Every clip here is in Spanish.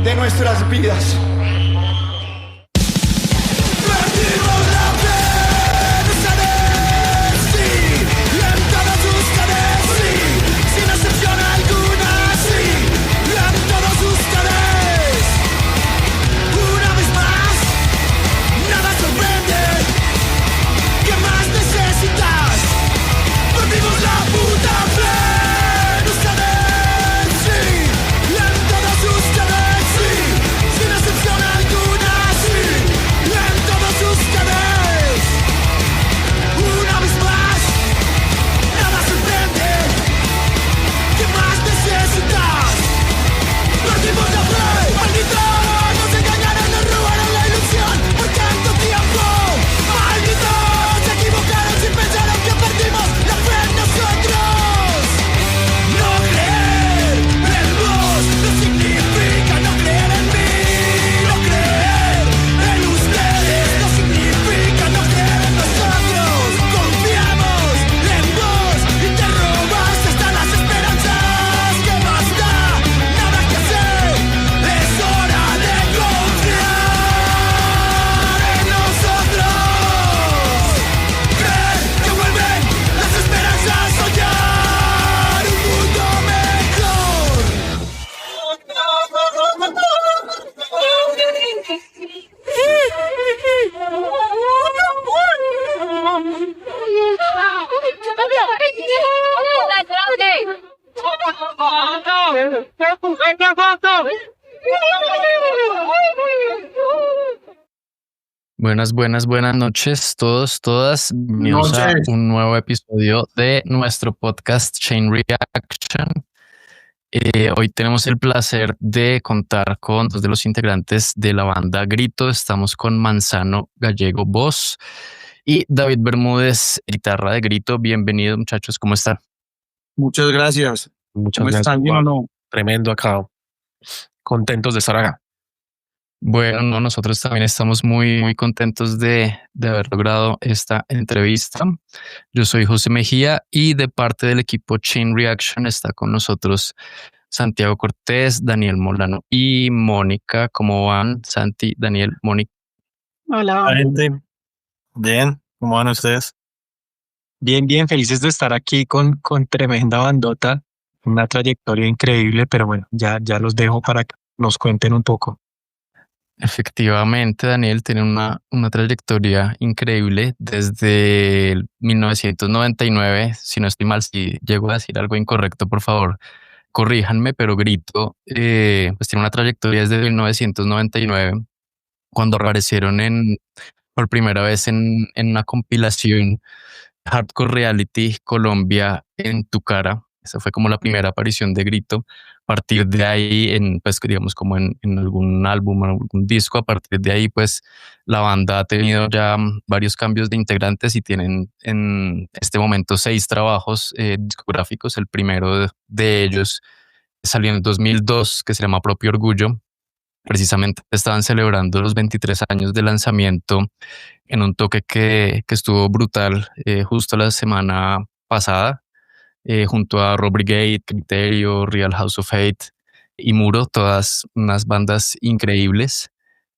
de nuestras vidas. Buenas noches todos, todas. Bienvenidos a un nuevo episodio de nuestro podcast Chain Reaction. Hoy tenemos el placer de contar con dos de los integrantes de la banda Grito. Estamos con Manzano Gallego, voz, y David Bermúdez, guitarra de Grito. Bienvenidos, muchachos, ¿cómo están? Muchas gracias. ¿Cómo están? ¿Bien o no? Tremendo acá. Contentos de estar acá. Bueno, no, nosotros también estamos muy contentos de haber logrado esta entrevista. Yo soy José Mejía y de parte del equipo Chain Reaction está con nosotros Santiago Cortés, Daniel Molano y Mónica. ¿Cómo van, Santi, Daniel, Mónica? Hola. Gente. Bien, ¿cómo van ustedes? Bien, felices de estar aquí con tremenda bandota, una trayectoria increíble, pero bueno, ya los dejo para que nos cuenten un poco. Efectivamente, Daniel tiene una trayectoria increíble desde el 1999. Si no estoy mal, si llego a decir algo incorrecto, por favor, corríjanme, pero Grito pues tiene una trayectoria desde 1999, cuando aparecieron por primera vez en una compilación Hardcore Reality Colombia en Tu Cara. Esa fue como la primera aparición de Grito. A partir de ahí, pues digamos como en algún álbum o algún disco, a partir de ahí pues la banda ha tenido ya varios cambios de integrantes y tienen en este momento 6 trabajos discográficos. El primero de ellos salió en el 2002, que se llama Propio Orgullo. Precisamente estaban celebrando los 23 años de lanzamiento en un toque que estuvo brutal justo la semana pasada. Junto a Rob Brigade, Criterio, Real House of Hate y Muro, todas unas bandas increíbles.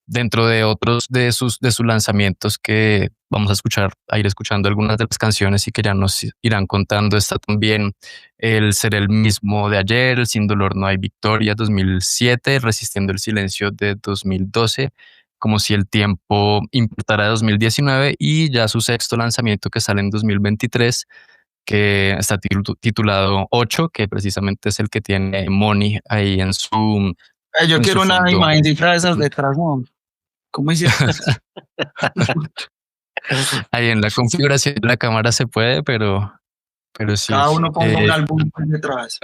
Dentro de otros de sus lanzamientos que vamos a ir escuchando algunas de las canciones y que ya nos irán contando, está también el Ser el mismo de ayer, el Sin dolor no hay victoria 2007, Resistiendo el silencio de 2012, Como si el tiempo importara de 2019 y ya su sexto lanzamiento que sale en 2023, que está titulado 8, que precisamente es el que tiene Moni ahí en su... Yo en quiero su una fondo. imagen cifrada de esas letras, ¿no? ¿Cómo hiciste? Ahí en la configuración de la cámara se puede, pero sí. Cada uno ponga un álbum detrás.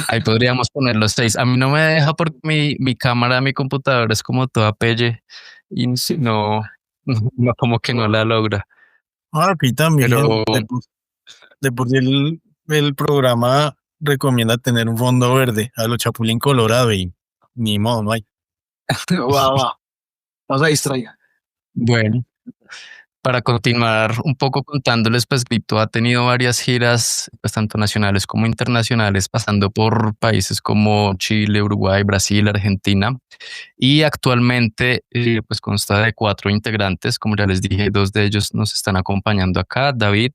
Ahí podríamos poner los 6. A mí no me deja porque mi cámara, mi computadora es como toda pelle y no como que no la logra. Aquí también. Pero De por sí el programa recomienda tener un fondo verde a lo Chapulín Colorado y ni modo, no hay. Va. Vamos a distraer. bueno, Para continuar un poco contándoles, pues Grito ha tenido varias giras, pues tanto nacionales como internacionales, pasando por países como Chile, Uruguay, Brasil, Argentina. Y actualmente pues consta de 4 integrantes, como ya les dije, 2 de ellos nos están acompañando acá, David,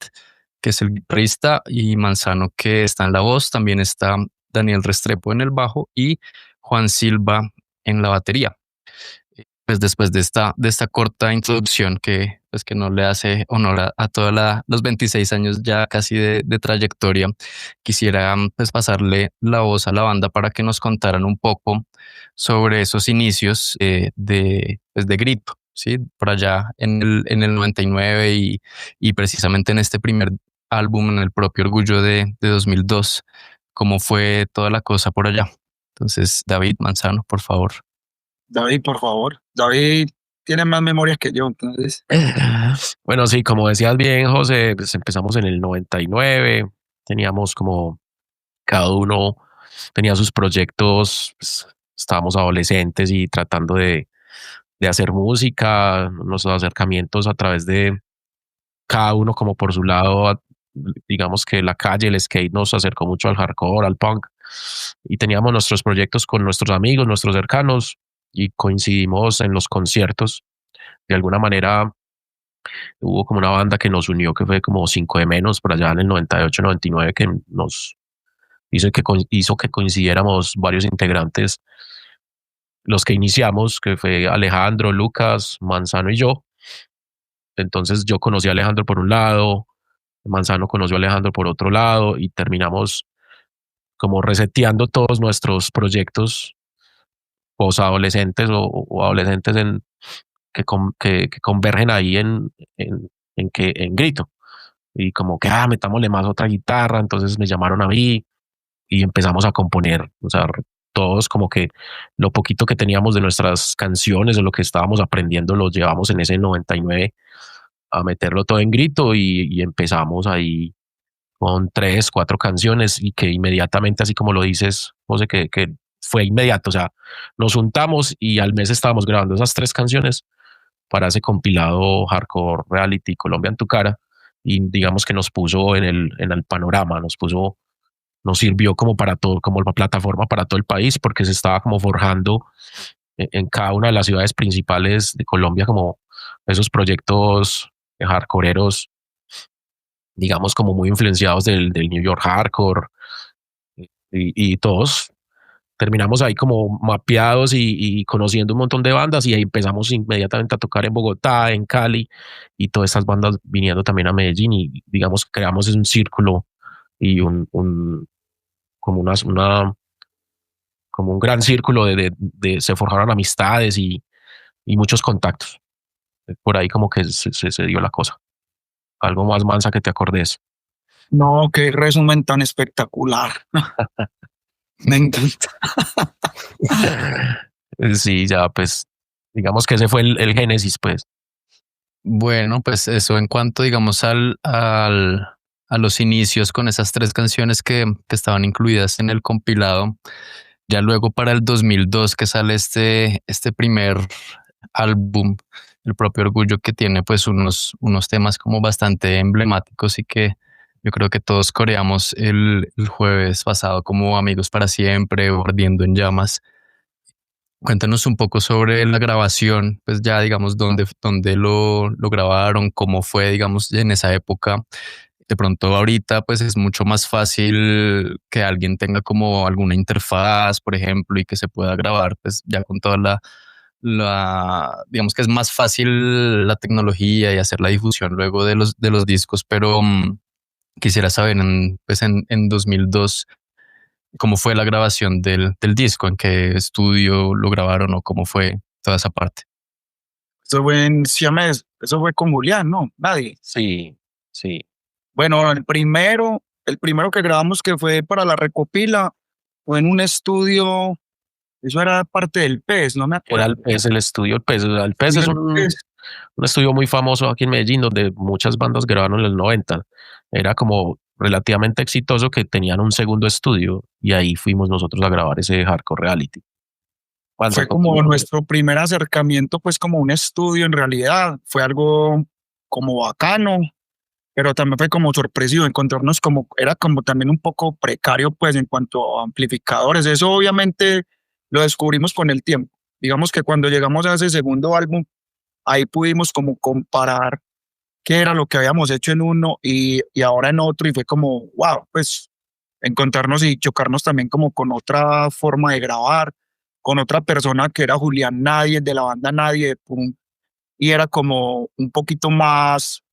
que es el guitarrista, y Manzano, que está en la voz. También está Daniel Restrepo en el bajo y Juan Silva en la batería. Pues después de esta corta introducción que, pues que no le hace honor a todos los 26 años ya casi de trayectoria, quisiera pues pasarle la voz a la banda para que nos contaran un poco sobre esos inicios pues de Grito, ¿sí? Por allá en el 99 y precisamente en este primer álbum, en el propio Orgullo de 2002, cómo fue toda la cosa por allá. Entonces, David Manzano, por favor. David, por favor. David tiene más memorias que yo, entonces. Bueno, sí, como decías bien, José, pues empezamos en el 99, teníamos como cada uno tenía sus proyectos, pues, estábamos adolescentes y tratando de hacer música, nuestros acercamientos a través de cada uno como por su lado, digamos que la calle, el skate nos acercó mucho al hardcore, al punk, y teníamos nuestros proyectos con nuestros amigos, nuestros cercanos, y coincidimos en los conciertos. De alguna manera hubo como una banda que nos unió, que fue como 5 de menos, por allá en el 98, 99, que nos hizo que coincidiéramos varios integrantes, los que iniciamos, que fue Alejandro, Lucas, Manzano y yo. Entonces yo conocí a Alejandro por un lado, Manzano conoció a Alejandro por otro lado y terminamos como reseteando todos nuestros proyectos posadolescentes o adolescentes que convergen ahí en Grito. Y como que, metámosle más otra guitarra, entonces me llamaron a mí y empezamos a componer, o sea, todos como que lo poquito que teníamos de nuestras canciones o lo que estábamos aprendiendo lo llevamos en ese 99 a meterlo todo en Grito y empezamos ahí con 3, 4 canciones y que inmediatamente, así como lo dices, José, que fue inmediato, o sea, nos juntamos y al mes estábamos grabando esas 3 canciones para ese compilado Hardcore Reality Colombia en tu cara y digamos que nos puso en el panorama, nos sirvió como para todo, como la plataforma para todo el país porque se estaba como forjando en cada una de las ciudades principales de Colombia como esos proyectos hardcoreeros, digamos como muy influenciados del New York Hardcore y todos terminamos ahí como mapeados y conociendo un montón de bandas y ahí empezamos inmediatamente a tocar en Bogotá, en Cali y todas estas bandas viniendo también a Medellín y digamos creamos un círculo y como como un gran círculo se forjaron amistades y muchos contactos. Por ahí como que se dio la cosa. Algo más, Mansa, que te acordes. No, qué resumen tan espectacular. Me encanta. Sí, ya pues digamos que ese fue el génesis, pues. Bueno, pues eso en cuanto, digamos, a los inicios con esas 3 canciones que estaban incluidas en el compilado. Ya luego para el 2002 que sale este primer álbum, el propio Orgullo, que tiene pues unos temas como bastante emblemáticos y que yo creo que todos coreamos el jueves pasado, como Amigos para Siempre o Ardiendo en Llamas. Cuéntanos un poco sobre la grabación, pues ya digamos dónde lo grabaron, cómo fue, digamos, en esa época. De pronto ahorita pues es mucho más fácil que alguien tenga como alguna interfaz, por ejemplo, y que se pueda grabar pues ya con toda digamos que es más fácil la tecnología y hacer la difusión luego de los discos, pero quisiera saber en 2002 cómo fue la grabación del disco, en qué estudio lo grabaron o cómo fue toda esa parte. Eso fue en Siamés, eso fue con Julián, ¿no? Nadie. Sí, sí. Bueno, el primero que grabamos que fue para la recopila fue en un estudio, eso era parte del PES, no me Era acuerdo. el estudio, el PES es un estudio muy famoso aquí en Medellín donde muchas bandas grabaron en los 90. Era como relativamente exitoso que tenían un segundo estudio y ahí fuimos nosotros a grabar ese Hardcore Reality. Fue como nuestro primer acercamiento, pues como un estudio en realidad. Fue algo como bacano, pero también fue como sorpresivo encontrarnos como, era como también un poco precario pues en cuanto a amplificadores. Eso obviamente lo descubrimos con el tiempo. Digamos que cuando llegamos a ese segundo álbum, ahí pudimos como comparar qué era lo que habíamos hecho en uno y ahora en otro, y fue como, wow, pues encontrarnos y chocarnos también como con otra forma de grabar, con otra persona que era Julián Nadie, de la banda Nadie, de Punk, y era como un poquito más,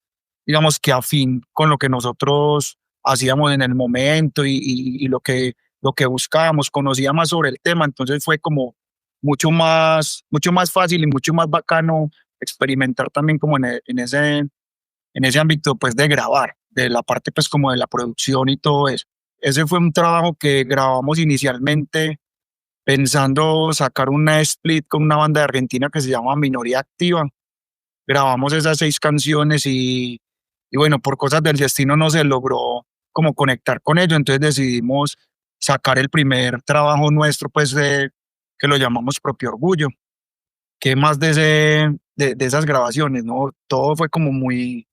digamos que afín con lo que nosotros hacíamos en el momento y lo que buscábamos, conocía más sobre el tema, entonces fue como mucho más fácil y mucho más bacano experimentar también como en ese ámbito pues de grabar, de la parte pues como de la producción y todo eso. Ese fue un trabajo que grabamos inicialmente pensando sacar una split con una banda de Argentina que se llama Minoría Activa. Grabamos esas 6 canciones y bueno, por cosas del destino no se logró como conectar con ellos, entonces decidimos sacar el primer trabajo nuestro pues que lo llamamos Propio Orgullo. ¿Qué más de esas grabaciones? ¿No? Todo fue como muy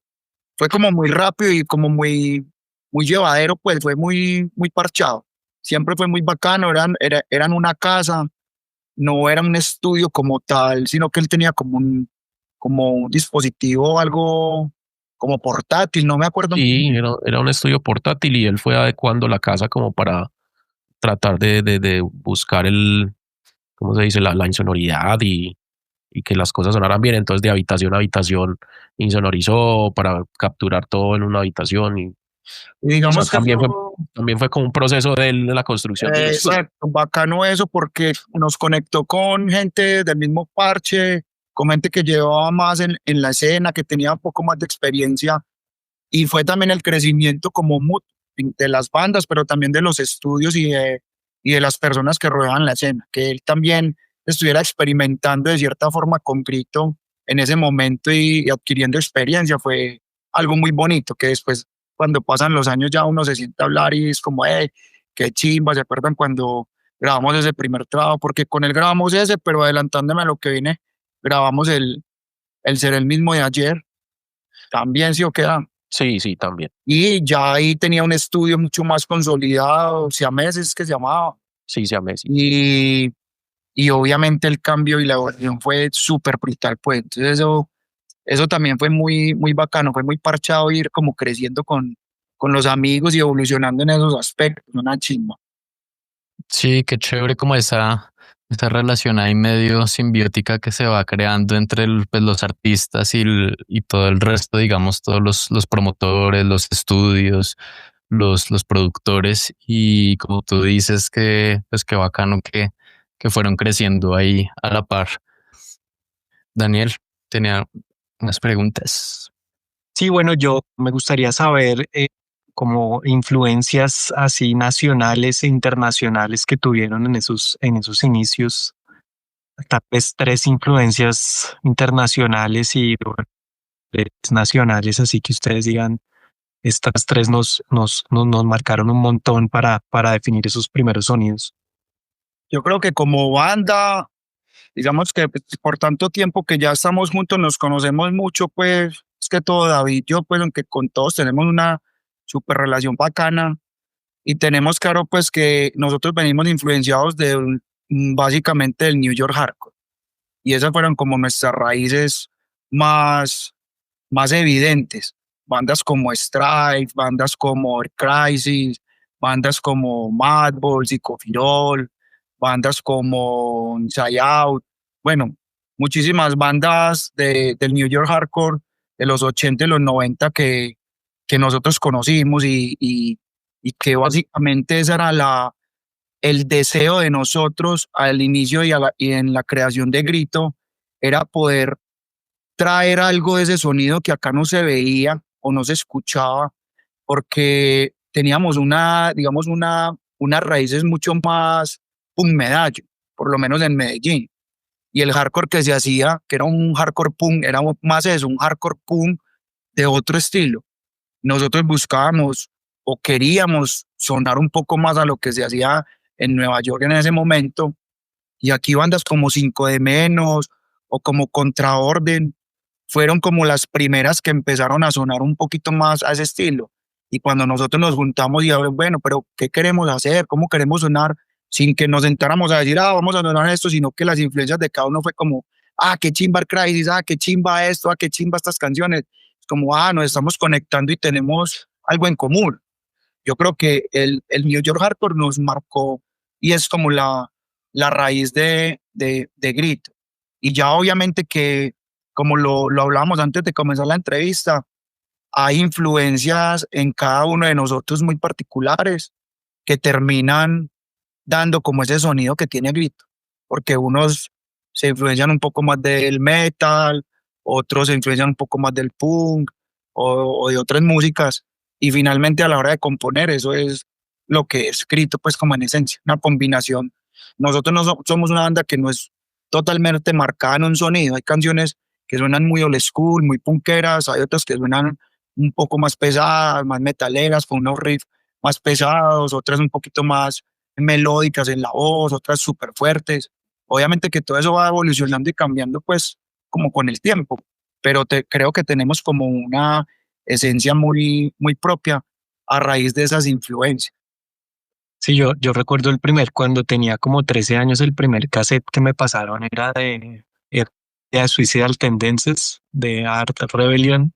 rápido y como muy llevadero, pues fue muy parchado. Siempre fue muy bacano, eran una casa, no era un estudio como tal, sino que él tenía como un dispositivo, algo como portátil, no me acuerdo. Sí, era un estudio portátil y él fue adecuando la casa como para tratar de buscar ¿cómo se dice? La insonoridad y que las cosas sonaran bien. Entonces, de habitación a habitación insonorizó para capturar todo en una habitación. Y, Y o sea, digamos que también fue como un proceso de él, de la construcción del estudio. exacto, bacano eso porque nos conectó con gente del mismo parche, con gente que llevaba más en la escena, que tenía un poco más de experiencia, y fue también el crecimiento como mutuo de las bandas, pero también de los estudios y de las personas que rodeaban la escena, que él también estuviera experimentando de cierta forma con Grito en ese momento y adquiriendo experiencia, fue algo muy bonito, que después cuando pasan los años ya uno se siente a hablar y es como, qué chimba, ¿se acuerdan cuando grabamos ese primer trabajo? Porque con él grabamos ese, pero adelantándome a lo que viene, grabamos el Ser el Mismo de Ayer, también sí o queda. Sí, sí, también. Y ya ahí tenía un estudio mucho más consolidado, Siameses que se llamaba. Sí, sí, amé, sí. Y obviamente el cambio y la evolución fue súper brutal, pues. Entonces eso también fue muy bacano, fue muy parchado ir como creciendo con los amigos y evolucionando en esos aspectos, una chimba. Sí, qué chévere como esa relación ahí medio simbiótica que se va creando entre pues, los artistas y todo el resto, digamos, todos los promotores, los estudios, los productores y como tú dices que pues qué bacano que fueron creciendo ahí a la par. Daniel, tenía unas preguntas. Sí, bueno, yo me gustaría saber como influencias así nacionales e internacionales que tuvieron en esos inicios. Tal vez 3 influencias internacionales y bueno, 3 nacionales, así que ustedes digan, estas 3 nos marcaron un montón para definir esos primeros sonidos. Yo creo que como banda, digamos que pues, por tanto tiempo que ya estamos juntos, nos conocemos mucho, pues es que todo David, yo pues aunque con todos tenemos una súper relación bacana y tenemos claro pues que nosotros venimos influenciados básicamente del New York Hardcore y esas fueron como nuestras raíces más evidentes. Bandas como Strife, bandas como Earth Crisis, bandas como Madball, Psicofirol, bandas como Inside Out, bueno, muchísimas bandas del New York Hardcore de los 80 y los 90 que nosotros conocimos y que básicamente esa era el deseo de nosotros al inicio y en la creación de Grito, era poder traer algo de ese sonido que acá no se veía o no se escuchaba, porque teníamos digamos, unas raíces mucho más punk medallo, por lo menos en Medellín. Y el hardcore que se hacía, que era un hardcore punk, era más eso, un hardcore punk de otro estilo. Nosotros buscábamos o queríamos sonar un poco más a lo que se hacía en Nueva York en ese momento. Y aquí bandas como 5 de Menos o como Contraorden fueron como las primeras que empezaron a sonar un poquito más a ese estilo. Y cuando nosotros nos juntamos y hablamos, bueno, pero ¿qué queremos hacer? ¿Cómo queremos sonar? Sin que nos sentáramos a decir, vamos a sonar esto, sino que las influencias de cada uno fue como, qué chimba el Crisis, qué chimba esto, qué chimba estas canciones. Es como, nos estamos conectando y tenemos algo en común. Yo creo que el New York Hardcore nos marcó y es como la raíz de Grito. Y ya obviamente que, como lo hablábamos antes de comenzar la entrevista, hay influencias en cada uno de nosotros muy particulares que terminan dando como ese sonido que tiene Grito, porque unos se influencian un poco más del metal, otros se influencian un poco más del punk o de otras músicas, y finalmente a la hora de componer eso es lo que es Grito, pues como en esencia, una combinación. Nosotros no somos una banda que no es totalmente marcada en un sonido, hay canciones que suenan muy old school, muy punkeras, hay otras que suenan un poco más pesadas, más metaleras, con unos riffs más pesados, otras un poquito más melódicas en la voz, otras súper fuertes. Obviamente que todo eso va evolucionando y cambiando pues como con el tiempo, pero creo que tenemos como una esencia muy, muy propia a raíz de esas influencias. Sí, yo recuerdo cuando tenía como 13 años, el primer cassette que me pasaron era de Suicidal Tendencies, de Art Rebellion,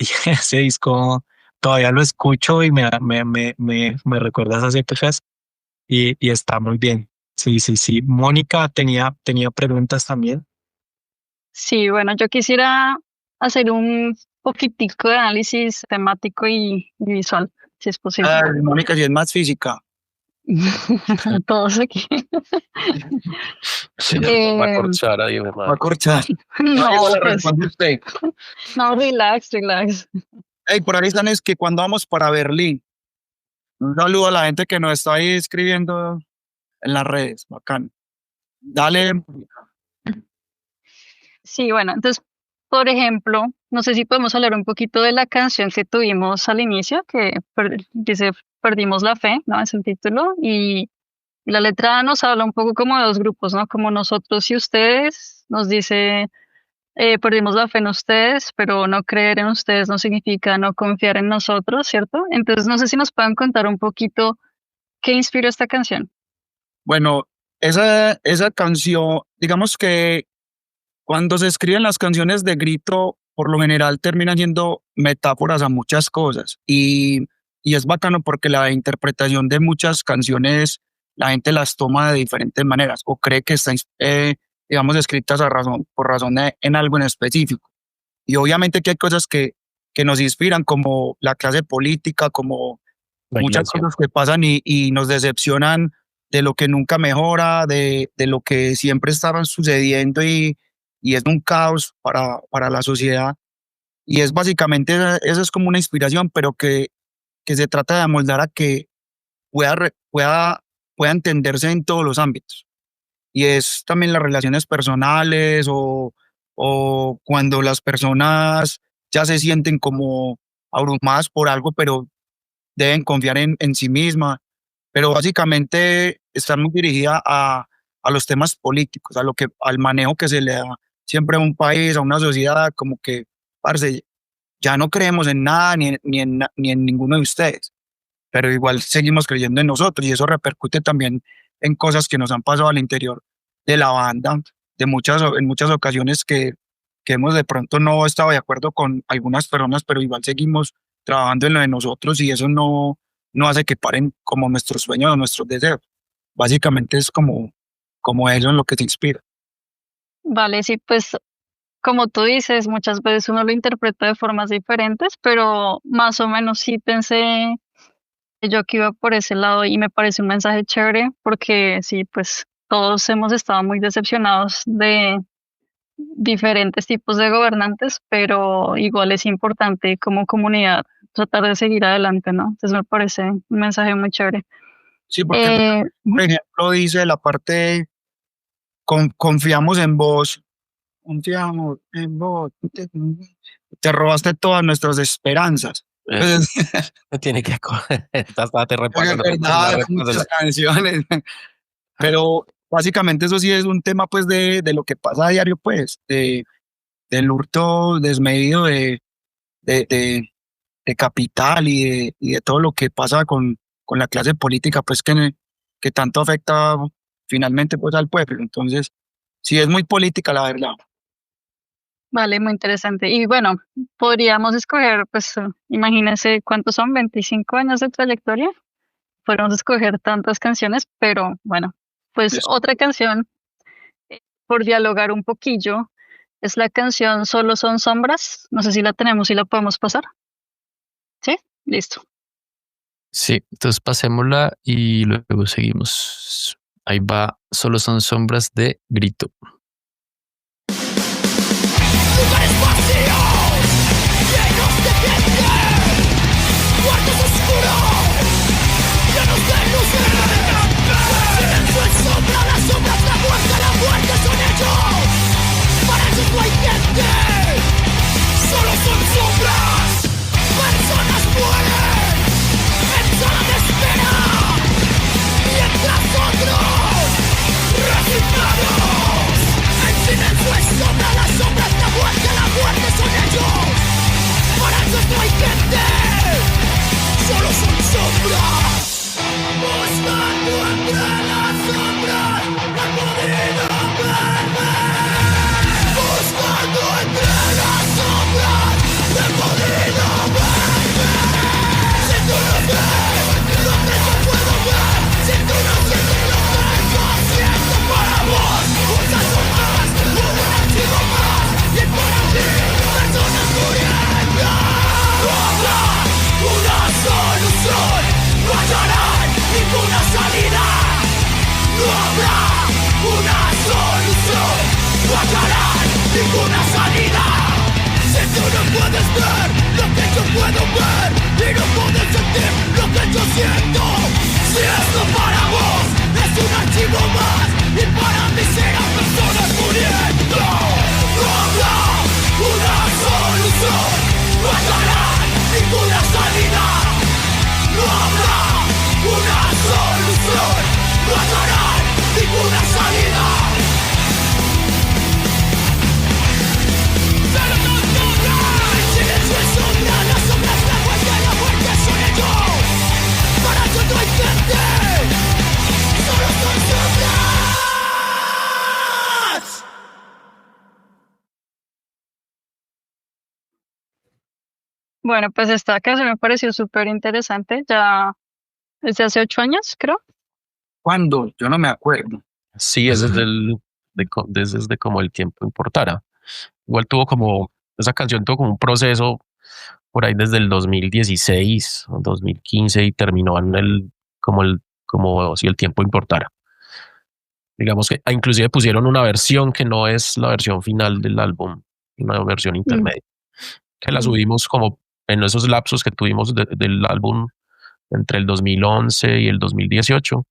y ese disco todavía lo escucho y me recuerda esas épocas y está muy bien. Sí, sí, sí. Mónica tenía preguntas también. Sí, bueno, yo quisiera hacer un poquitico de análisis temático y visual, si es posible. Mónica, si es más física. Todos aquí. Va a corchar ahí, Va a corchar. No, le pues, responde usted. no, relax. Hey, por ahí están, es que cuando vamos para Berlín. Un saludo a la gente que nos está ahí escribiendo en las redes. Bacán. Dale. Sí, bueno, entonces, por ejemplo, no sé si podemos hablar un poquito de la canción que tuvimos al inicio, que dice Perdimos la fe, ¿no? Es el título. Y la letra nos habla un poco como de dos grupos, ¿no? Como nosotros y ustedes. Nos dice, perdimos la fe en ustedes, pero no creer en ustedes no significa no confiar en nosotros, ¿cierto? Entonces, no sé si nos pueden contar un poquito qué inspiró esta canción. Bueno, esa canción, digamos que cuando se escriben las canciones de Grito, por lo general terminan siendo metáforas a muchas cosas. Y es bacano porque la interpretación de muchas canciones, la gente las toma de diferentes maneras o cree que están, digamos, escritas por razón en algo en específico. Y obviamente que hay cosas que nos inspiran, como la clase política, como La muchas iglesia. cosas que pasan y nos decepcionan de lo que nunca mejora, de lo que siempre estaba sucediendo y es un caos para la sociedad. Y es básicamente, eso es como una inspiración, pero que se trata de amoldar a que pueda entenderse en todos los ámbitos. Y es también las relaciones personales o cuando las personas ya se sienten como abrumadas por algo, pero deben confiar en sí mismas. Pero básicamente está muy dirigida a los temas políticos, al manejo que se le da siempre a un país, a una sociedad, como que, parce, ya no creemos en nada ni en ninguno de ustedes, pero igual seguimos creyendo en nosotros y eso repercute también en cosas que nos han pasado al interior de la banda, en muchas ocasiones que hemos de pronto no estado de acuerdo con algunas personas, pero igual seguimos trabajando en lo de nosotros y eso no hace que paren como nuestros sueños o nuestros deseos. Básicamente es como eso en lo que se inspira. Vale, sí, pues como tú dices, muchas veces uno lo interpreta de formas diferentes, pero más o menos sí pensé yo que iba por ese lado y me parece un mensaje chévere porque sí, pues todos hemos estado muy decepcionados de diferentes tipos de gobernantes, pero igual es importante como comunidad tratar de seguir adelante, ¿no? Entonces me parece un mensaje muy chévere. Sí, porque, Ujú. por ejemplo, dice la parte, confiamos en vos, confiamos en vos, te robaste todas nuestras esperanzas. Pues, Tiene que está te es repasando. verdad, muchas canciones, pero básicamente eso sí es un tema pues de lo que pasa a diario, pues, del hurto desmedido de, de, de capital y de todo lo que pasa con la clase política, pues que tanto afecta finalmente pues al pueblo. Entonces, sí es muy política la verdad. Vale, muy interesante. Y bueno, podríamos escoger, pues, imagínense cuántos son, 25 años de trayectoria. Podemos escoger tantas canciones, pero bueno, pues Yes. otra canción, por dialogar un poquillo, es la canción Solo son sombras. No sé si la tenemos y la podemos pasar. ¿Sí? Listo. Sí, entonces pasémosla y luego seguimos. Ahí va, solo son sombras de Grito. Lugares vacíos, llenos de gente, cuartos oscuros, llenos de luces. El silencio es sombra, las sombras, la muerte son ellos. Para ellos no hay gente, solo son sombras. Personas mueren en sala de espera, mientras otros resignados. El silencio es sombra, las sombras, la muerte son ellos. Para ellos no hay gente, solo son sombras. Buscando entre las sombras, no han podido verme. Buscando entre las sombras, no han podido verme. Si tú no ves lo que yo puedo ver, si tú no sientes lo que yo siento para vos, muchas son más, un archivo más, y para ti, personas muriendo. No habrá una solución, no hallarán ninguna salida. No habrá una solución, no hallarán ninguna salida. Si tú no puedes ver lo que yo puedo ver y no puedes sentir lo que yo siento, si esto para vos es un archivo más y para mí serán personas muriendo. No habrá una solución, no hallarán ninguna salida. No habrá una solución, no hallarán ninguna salida. Pero no sombras, el silencio es sombra, las sombras, la muerte son ellos. Para ellos no hay gente, solo son sombras. Bueno, pues esta canción me pareció súper interesante, ya desde hace 8 años, creo. ¿Cuándo? Yo no me acuerdo. Sí, es desde como el tiempo importara. Igual tuvo como, esa canción tuvo como un proceso por ahí desde el 2016 o 2015 y terminó en como si el tiempo importara. Digamos que inclusive pusieron una versión que no es la versión final del álbum, una versión intermedia, que la subimos como en esos lapsos que tuvimos del álbum entre el 2011 y el 2018.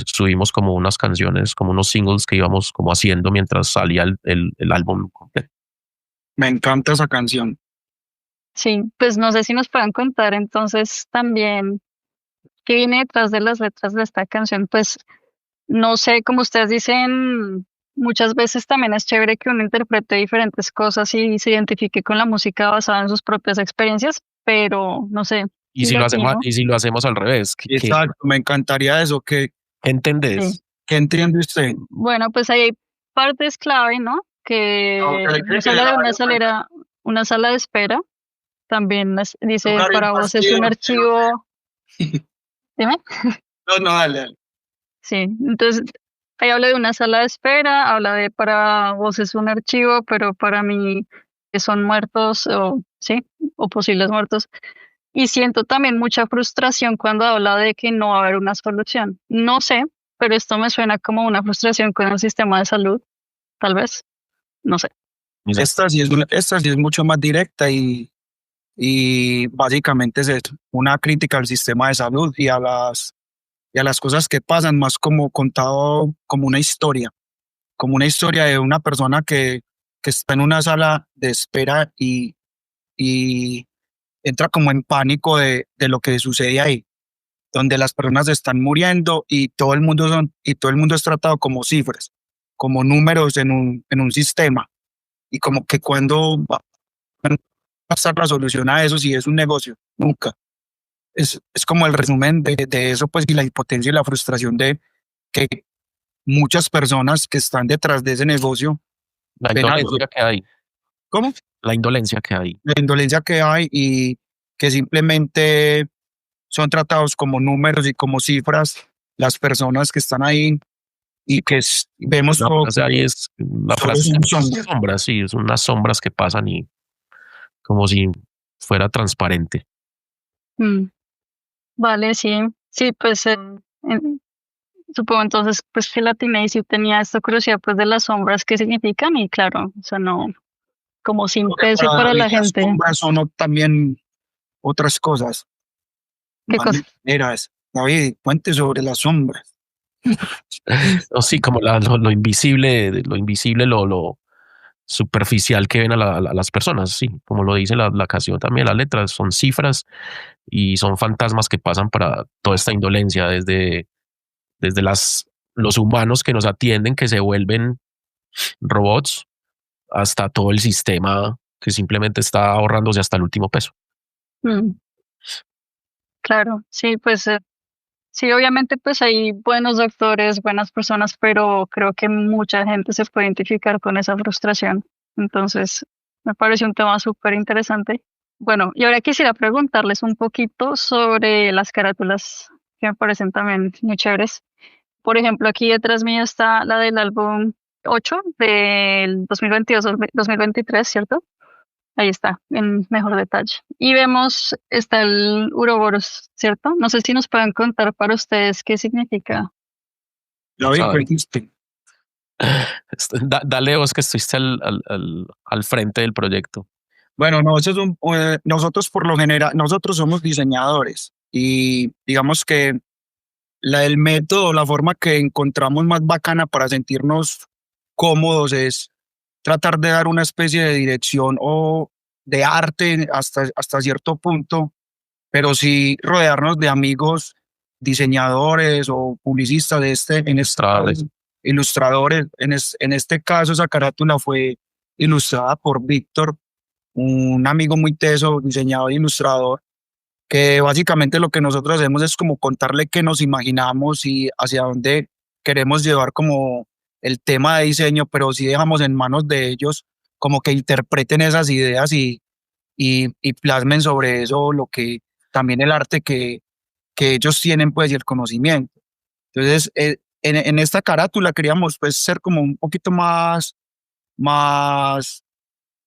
Subimos como unas canciones, como unos singles que íbamos como haciendo mientras salía el álbum completo. Me encanta esa canción. Sí, pues no sé si nos puedan contar entonces también qué viene detrás de las letras de esta canción. Pues no sé, como ustedes dicen, muchas veces también es chévere que uno interprete diferentes cosas y se identifique con la música basada en sus propias experiencias, pero no sé. Y si lo hacemos al revés, ¿qué Exacto, me encantaría eso. ¿Qué entendés? Sí. entiende usted? Bueno, pues ahí hay partes clave, ¿no? Que nos habla de una sala de espera. También dice, Lugares para vos es un vacíos. archivo. Dime. No, dale. Sí, entonces ahí habla de una sala de espera, habla de para vos es un archivo, pero para mí que son muertos o sí, o posibles muertos. Y siento también mucha frustración cuando habla de que no va a haber una solución. No sé, pero esto me suena como una frustración con el sistema de salud, tal vez. No sé. Esta sí es mucho más directa y básicamente es eso, una crítica al sistema de salud y a las cosas que pasan, más como contado como una historia de una persona que está en una sala de espera y entra como en pánico de lo que sucede ahí, donde las personas están muriendo y todo el mundo es tratado como cifras, como números en un sistema. y como que cuando va a estar la solución a eso si es un negocio, nunca. Es como el resumen de eso, pues, y la impotencia y la frustración de que muchas personas que están detrás de ese negocio La ven algo. indolencia que hay, ¿Cómo? la indolencia que hay. La indolencia que hay y que simplemente son tratados como números y como cifras las personas que están ahí y que vemos La todo frase ahí es, la solo frase son es sombras. sombras, sí, es unas sombras que pasan y como si fuera transparente. Mm, vale, sí. Sí, pues supongo entonces pues que la y sí tenía esta curiosidad pues de las sombras, qué significan y claro, o sea, no, como sin Porque peso para para David la las gente. sombras son también otras cosas. ¿Qué Más cosa? miras, David, cuente sobre las sombras. O sí, como lo invisible, lo superficial que ven a las personas, sí, como lo dice la canción también, las letras son cifras y son fantasmas que pasan para toda esta indolencia, desde los humanos que nos atienden, que se vuelven robots, hasta todo el sistema que simplemente está ahorrándose hasta el último peso. Mm, claro, sí, pues sí, obviamente pues hay buenos doctores, buenas personas, pero creo que mucha gente se puede identificar con esa frustración. Entonces, me parece un tema súper interesante. Bueno, y ahora quisiera preguntarles un poquito sobre las carátulas que me parecen también muy chéveres. Por ejemplo, aquí detrás mío está la del álbum 8 del 2022-2023, ¿cierto? Ahí está, en mejor detalle. Y vemos, está el Uroboros, ¿cierto? No sé si nos pueden contar para ustedes qué significa. David, Ah, cuentiste. Dale vos que estuviste al frente del proyecto. Bueno, no, eso es nosotros por lo general, nosotros somos diseñadores y digamos que el método, la forma que encontramos más bacana para sentirnos cómodos es tratar de dar una especie de dirección o de arte hasta cierto punto, pero sí rodearnos de amigos diseñadores o publicistas Ilustradores. ilustradores. En este caso, esa carátula fue ilustrada por Víctor, un amigo muy teso, diseñador e ilustrador, que básicamente lo que nosotros hacemos es como contarle qué nos imaginamos y hacia dónde queremos llevar como el tema de diseño, pero sí dejamos en manos de ellos como que interpreten esas ideas y plasmen sobre eso lo que también el arte que ellos tienen pues y el conocimiento. Entonces, en esta carátula queríamos pues ser como un poquito más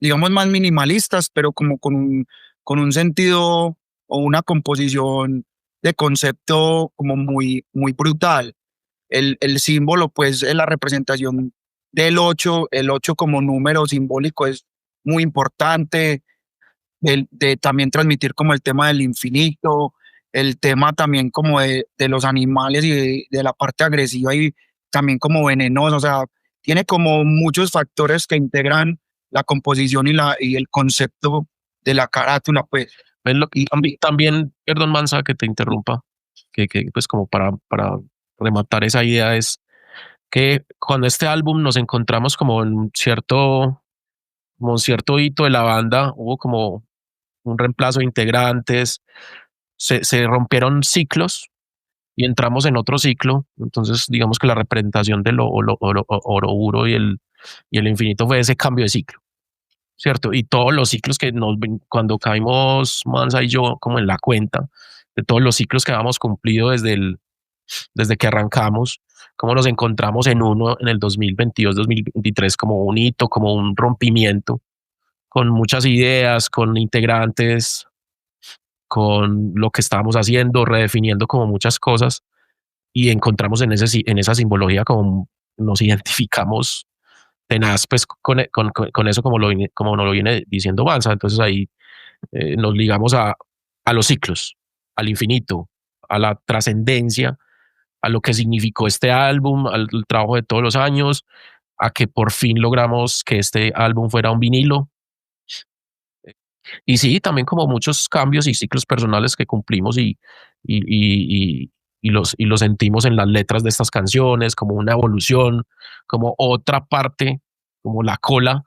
digamos, más minimalistas, pero como con un sentido o una composición de concepto como muy brutal. El símbolo, pues, es la representación del 8, el 8 como número simbólico es muy importante, de también transmitir como el tema del infinito, el tema también como de los animales y de la parte agresiva y también como venenosa, o sea, tiene como muchos factores que integran la composición y el concepto de la carátula, pues. También, perdón Mansa que te interrumpa, que pues como para rematar esa idea es que cuando este álbum nos encontramos como en como cierto hito de la banda, hubo como un reemplazo de integrantes, se rompieron ciclos y entramos en otro ciclo. Entonces, digamos que la representación del Oroburo y el infinito fue ese cambio de ciclo, ¿cierto? Y todos los ciclos cuando caímos Mansa y yo como en la cuenta de todos los ciclos que habíamos cumplido desde que arrancamos, cómo nos encontramos en uno en el 2022-2023 como un hito, como un rompimiento, con muchas ideas, con integrantes, con lo que estábamos haciendo, redefiniendo como muchas cosas y encontramos en esa simbología como nos identificamos tenaz pues con eso como nos lo viene diciendo Banza. Entonces ahí nos ligamos a los ciclos, al infinito, a la trascendencia, a lo que significó este álbum, al trabajo de todos los años, a que por fin logramos que este álbum fuera un vinilo. Y sí, también como muchos cambios y ciclos personales que cumplimos y los sentimos en las letras de estas canciones, como una evolución, como otra parte, como la cola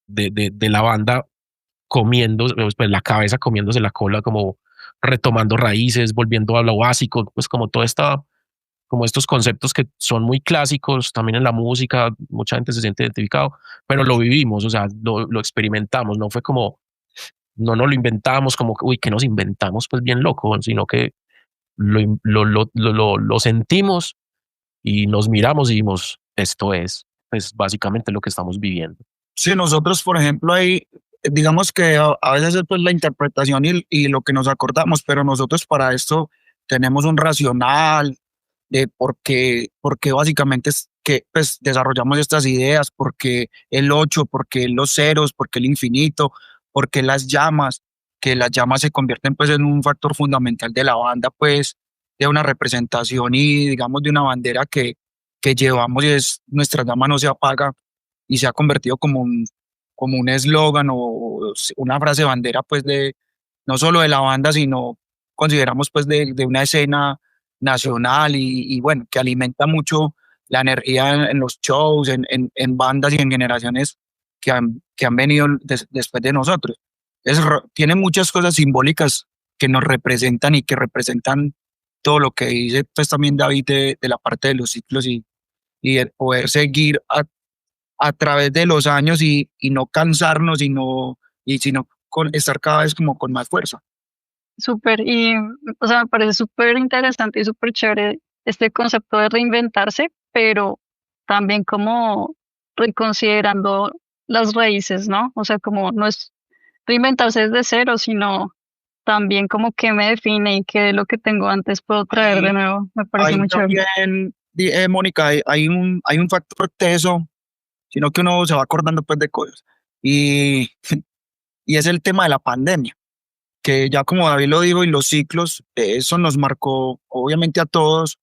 de la banda comiendo, pues la cabeza comiéndose la cola, como retomando raíces, volviendo a lo básico, pues como todo esta, como estos conceptos que son muy clásicos también en la música, mucha gente se siente identificado, pero lo vivimos, o sea, lo experimentamos, no fue como, no nos lo inventamos como, uy, que nos inventamos, pues bien loco, sino que lo sentimos y nos miramos y dijimos, esto es, pues básicamente lo que estamos viviendo. Sí, nosotros, por ejemplo, ahí, digamos que a veces es pues la interpretación y lo que nos acordamos, pero nosotros para esto tenemos un racional de por qué básicamente es que pues desarrollamos estas ideas, por qué el 8, por qué los ceros, por qué el infinito, por qué las llamas, que las llamas se convierten pues en un factor fundamental de la banda, pues de una representación y digamos de una bandera que llevamos y es nuestra llama no se apaga y se ha convertido como un eslogan o una frase bandera, pues de no solo de la banda, sino consideramos pues de una escena nacional y bueno, que alimenta mucho la energía en los shows, en bandas y en generaciones que han venido después de nosotros. Tiene muchas cosas simbólicas que nos representan y que representan todo lo que dice pues también David de la parte de los ciclos y el poder seguir a través de los años y no cansarnos sino estar cada vez como con más fuerza. Súper, y o sea, me parece súper interesante y súper chévere este concepto de reinventarse, pero también como reconsiderando las raíces, ¿no? O sea, como no es reinventarse desde cero, sino también como qué me define y qué de lo que tengo antes puedo traer de nuevo. Me parece Ahí muy chévere. también, Mónica, hay un factor teso, sino que uno se va acordando pues de cosas. Y, y es el tema de la pandemia, que ya como David lo dijo, y los ciclos, eso nos marcó obviamente a todos,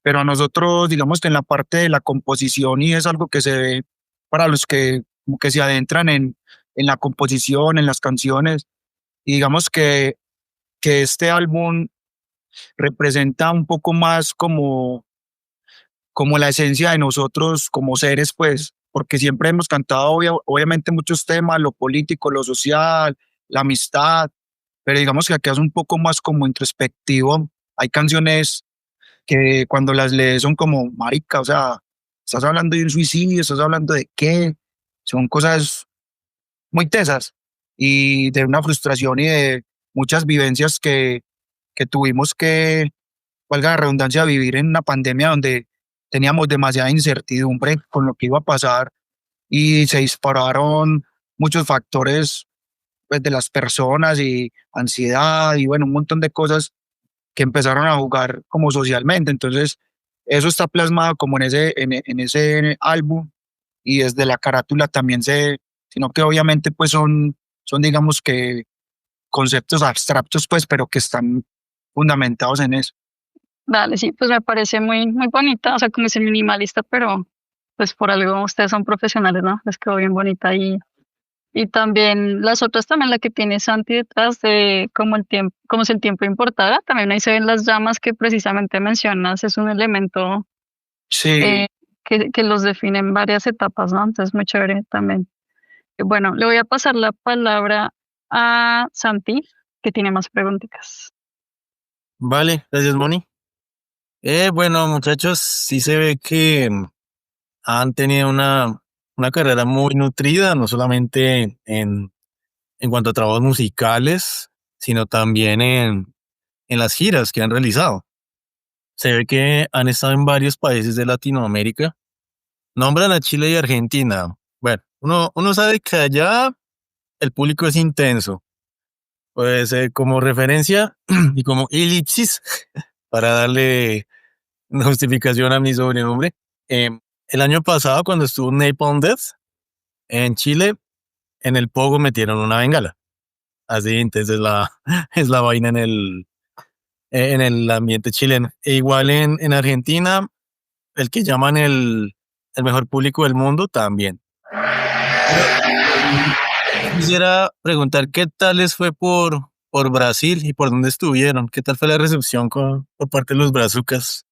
pero a nosotros, digamos que en la parte de la composición, y es algo que se ve para los que como que se adentran en la composición, en las canciones, y digamos que este álbum representa un poco más como la esencia de nosotros como seres, pues, porque siempre hemos cantado obviamente muchos temas, lo político, lo social, la amistad, pero digamos que acá es un poco más como introspectivo. Hay canciones que cuando las lees son como, marica, o sea, estás hablando de un suicidio, estás hablando de qué, son cosas muy tesas y de una frustración y de muchas vivencias que tuvimos que, valga la redundancia, vivir en una pandemia donde teníamos demasiada incertidumbre con lo que iba a pasar y se dispararon muchos factores pues, de las personas y ansiedad y bueno, un montón de cosas que empezaron a jugar como socialmente. Entonces, eso está plasmado como en ese álbum y desde la carátula también sino que obviamente pues son digamos que conceptos abstractos pues, pero que están fundamentados en eso. Dale, sí, pues me parece muy, muy bonita, o sea, como dice minimalista, pero pues por algo ustedes son profesionales, ¿no? Les quedó bien bonita y también las otras también la que tiene Santi detrás de como el tiempo, como si el tiempo importara, también ahí se ven las llamas que precisamente mencionas, es un elemento Sí, que los define en varias etapas, ¿no? Entonces muy chévere también. Bueno, le voy a pasar la palabra a Santi, que tiene más preguntitas. Vale, gracias, Moni. Bueno, muchachos, sí se ve que han tenido una carrera muy nutrida, no solamente en cuanto a trabajos musicales, sino también en las giras que han realizado. Se ve que han estado en varios países de Latinoamérica. Nombran a Chile y Argentina. Bueno, uno sabe que allá el público es intenso. Pues como referencia y como elipsis, para darle una justificación a mi sobrenombre, el año pasado cuando estuvo Napalm Death en Chile, en el Pogo metieron una bengala. Así, entonces es la vaina en el ambiente chileno. E igual en Argentina, el que llaman el mejor público del mundo también. Quisiera preguntar qué tal les fue por Brasil y por dónde estuvieron. ¿Qué tal fue la recepción por parte de los brazucas?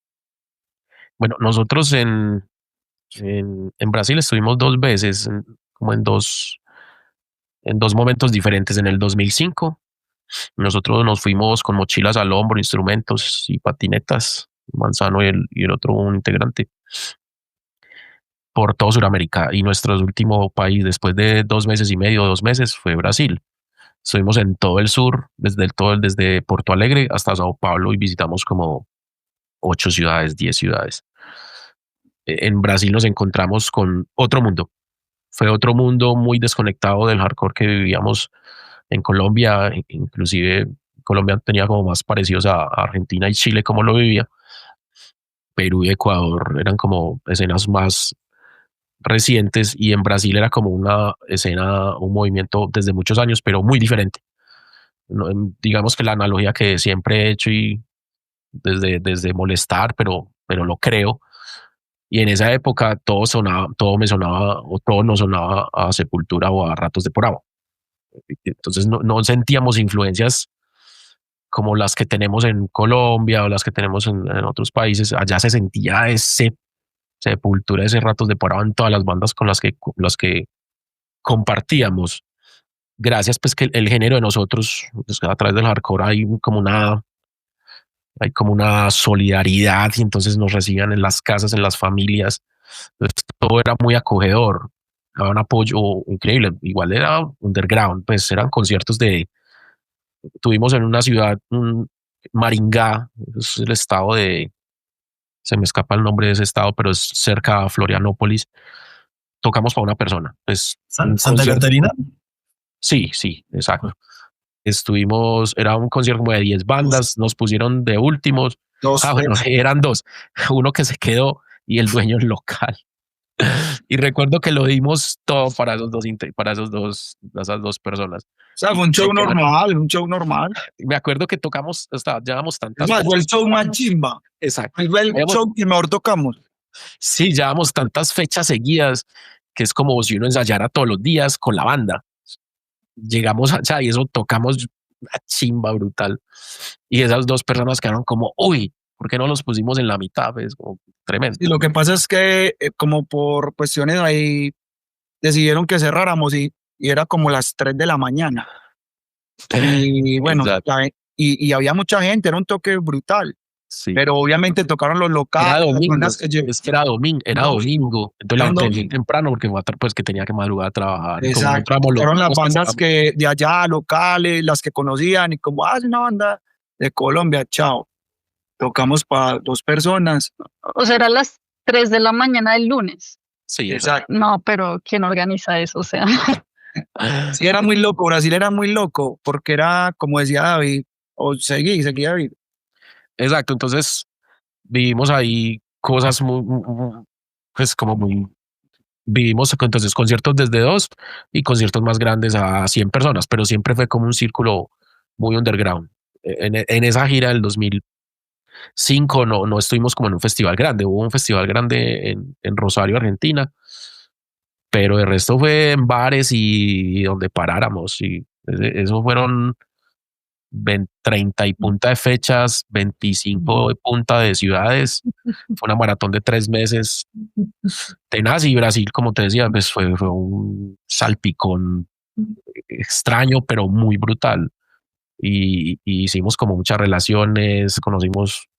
Bueno, nosotros en Brasil estuvimos 2 veces, como en en dos momentos diferentes. En el 2005, nosotros nos fuimos con mochilas al hombro, instrumentos y patinetas, Manzano y el otro un integrante, por todo Sudamérica. Y nuestro último país, después de 2 meses y medio, 2 meses, fue Brasil. Estuvimos en todo el sur, desde Porto Alegre hasta Sao Paulo, y visitamos como 8 ciudades, 10 ciudades. En Brasil nos encontramos con otro mundo. Fue otro mundo muy desconectado del hardcore que vivíamos en Colombia. Inclusive Colombia tenía como más parecidos a Argentina y Chile como lo vivía. Perú y Ecuador eran como escenas más recientes, y en Brasil era como una escena, un movimiento desde muchos años, pero muy diferente. Digamos que la analogía que siempre he hecho, y desde molestar, pero lo creo. Y en esa época todo me sonaba, o todo nos sonaba a Sepultura o a Ratos de Poravo. Entonces no sentíamos influencias como las que tenemos en Colombia o las que tenemos en otros países. Allá se sentía ese Sepultura, ese Ratos de Poravo en todas las bandas con las que compartíamos. Gracias pues que el género de nosotros, pues, a través del hardcore hay como una solidaridad, y entonces nos recibían en las casas, en las familias. Entonces, todo era muy acogedor, daba un apoyo increíble. Igual era underground, pues eran conciertos tuvimos en una ciudad, Maringá, es el estado se me escapa el nombre de ese estado, pero es cerca a Florianópolis. Tocamos para una persona. Pues, un Santa concierto. Catarina. Sí, exacto. Era un concierto como de 10 bandas, nos pusieron de últimos. Bueno, eran dos, uno que se quedó y el dueño local. Y recuerdo que lo dimos todo para esas dos personas. O sea, fue un show normal. Me acuerdo que tocamos, llevamos tantas. Es más, fue el show más chimba. Exacto. Fue el show que mejor tocamos. Sí, llevamos tantas fechas seguidas que es como si uno ensayara todos los días con la banda. Llegamos allá y eso tocamos una chimba brutal. Y esas dos personas quedaron como, uy, ¿por qué no los pusimos en la mitad? Es como tremendo. Y lo que pasa es que como por cuestiones ahí decidieron que cerráramos, y era como las 3 de la mañana. Y bueno, y había mucha gente, era un toque brutal. Sí. Pero obviamente tocaron los locales. Era domingo, es que era domingo. Entonces levanté temprano porque pues que tenía que madrugar a trabajar. Exacto. Fueron las bandas que de allá, locales, las que conocían, y como, es una banda de Colombia, chao. Tocamos para 2 personas. O sea, eran las 3 de la mañana del lunes. Sí, exacto. No, pero ¿quién organiza eso? O sea. Sí, era muy loco. Brasil era muy loco porque era, como decía David, o seguía David. Exacto. Entonces vivimos ahí cosas vivimos entonces conciertos desde 2 y conciertos más grandes a 100 personas, pero siempre fue como un círculo muy underground. En esa gira del 2005 no estuvimos como en un festival grande. Hubo un festival grande en Rosario, Argentina, pero el resto fue en bares y donde paráramos. Y eso fueron 30 y punta de fechas, 25 de punta de ciudades. Fue una maratón de 3 meses tenaz. Y Brasil, como te decía, pues fue un salpicón extraño, pero muy brutal. Y hicimos como muchas relaciones, conocimos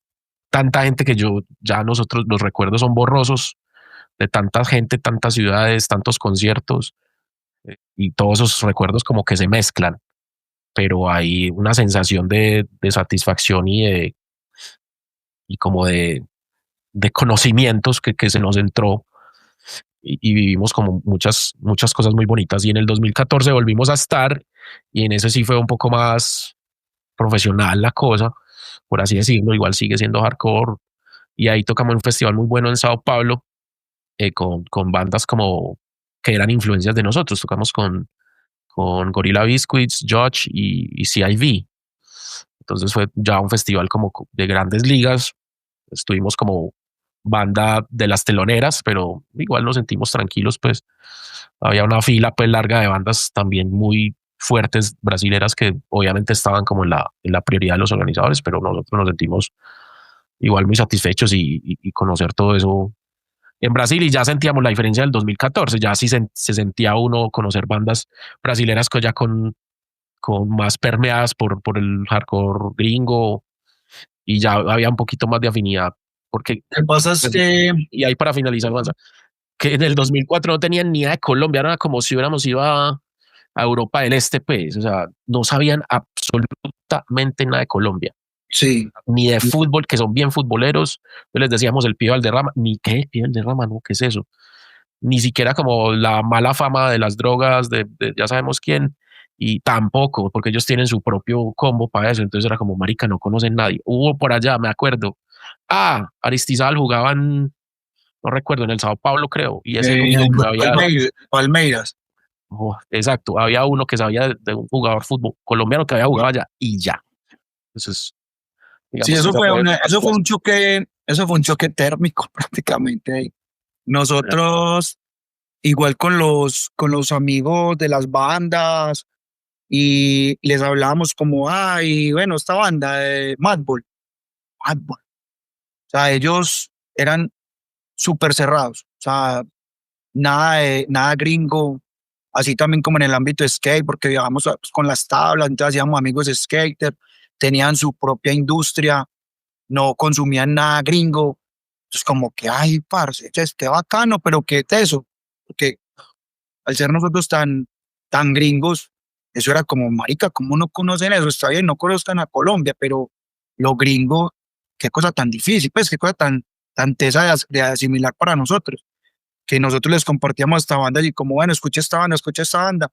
tanta gente que nosotros los recuerdos son borrosos de tanta gente, tantas ciudades, tantos conciertos, y todos esos recuerdos como que se mezclan, pero hay una sensación de satisfacción y como de conocimientos que se nos entró, y vivimos como muchas cosas muy bonitas. Y en el 2014 volvimos a estar, y en ese sí fue un poco más profesional la cosa, por así decirlo. Igual sigue siendo hardcore, y ahí tocamos en un festival muy bueno en Sao Paulo, con bandas como que eran influencias de nosotros. Tocamos con Gorilla Biscuits, Judge y CIV. Entonces fue ya un festival como de grandes ligas. Estuvimos como banda de las teloneras, pero igual nos sentimos tranquilos, pues había una fila pues larga de bandas también muy fuertes brasileras que obviamente estaban como en la prioridad de los organizadores, pero nosotros nos sentimos igual muy satisfechos, y conocer todo eso en Brasil y ya sentíamos la diferencia del 2014, ya sí se sentía uno conocer bandas brasileras ya con más permeadas por el hardcore gringo y ya había un poquito más de afinidad. Porque, Lo que pasa es que y ahí para finalizar, Juanza, que en el 2004 no tenían ni idea de Colombia, era como si hubiéramos ido a Europa del Este, pues, o sea, no sabían absolutamente nada de Colombia, sí, ni de fútbol, que son bien futboleros. Entonces les decíamos el Pío Valderrama, ni qué, Pío Valderrama, no, ¿qué es eso? Ni siquiera como la mala fama de las drogas, de ya sabemos quién, y tampoco, porque ellos tienen su propio combo para eso. Entonces era como, marica, no conocen nadie. Hubo por allá, me acuerdo. Aristizábal jugaban, no recuerdo, en el Sao Paulo, creo, y ese único que había, Palmeiras. exacto, había uno que sabía de un jugador fútbol colombiano que había jugado allá y ya. Entonces, Sí, digamos, eso fue un choque térmico prácticamente ahí. Nosotros, igual con los amigos de las bandas, y les hablábamos como, ay, bueno, esta banda de Madball. O sea, ellos eran súper cerrados, o sea, nada gringo, así también como en el ámbito de skate, porque viajábamos pues, con las tablas, entonces hacíamos amigos skater, tenían su propia industria, no consumían nada gringo. Entonces como que, ay, parce, qué bacano, pero qué teso, porque al ser nosotros tan gringos, eso era como, marica, ¿cómo no conocen eso? Está bien, no conozcan a Colombia, pero los gringos, qué cosa tan difícil, pues qué cosa tan tesa de asimilar para nosotros, que nosotros les compartíamos esta banda y como, bueno, escucha esta banda,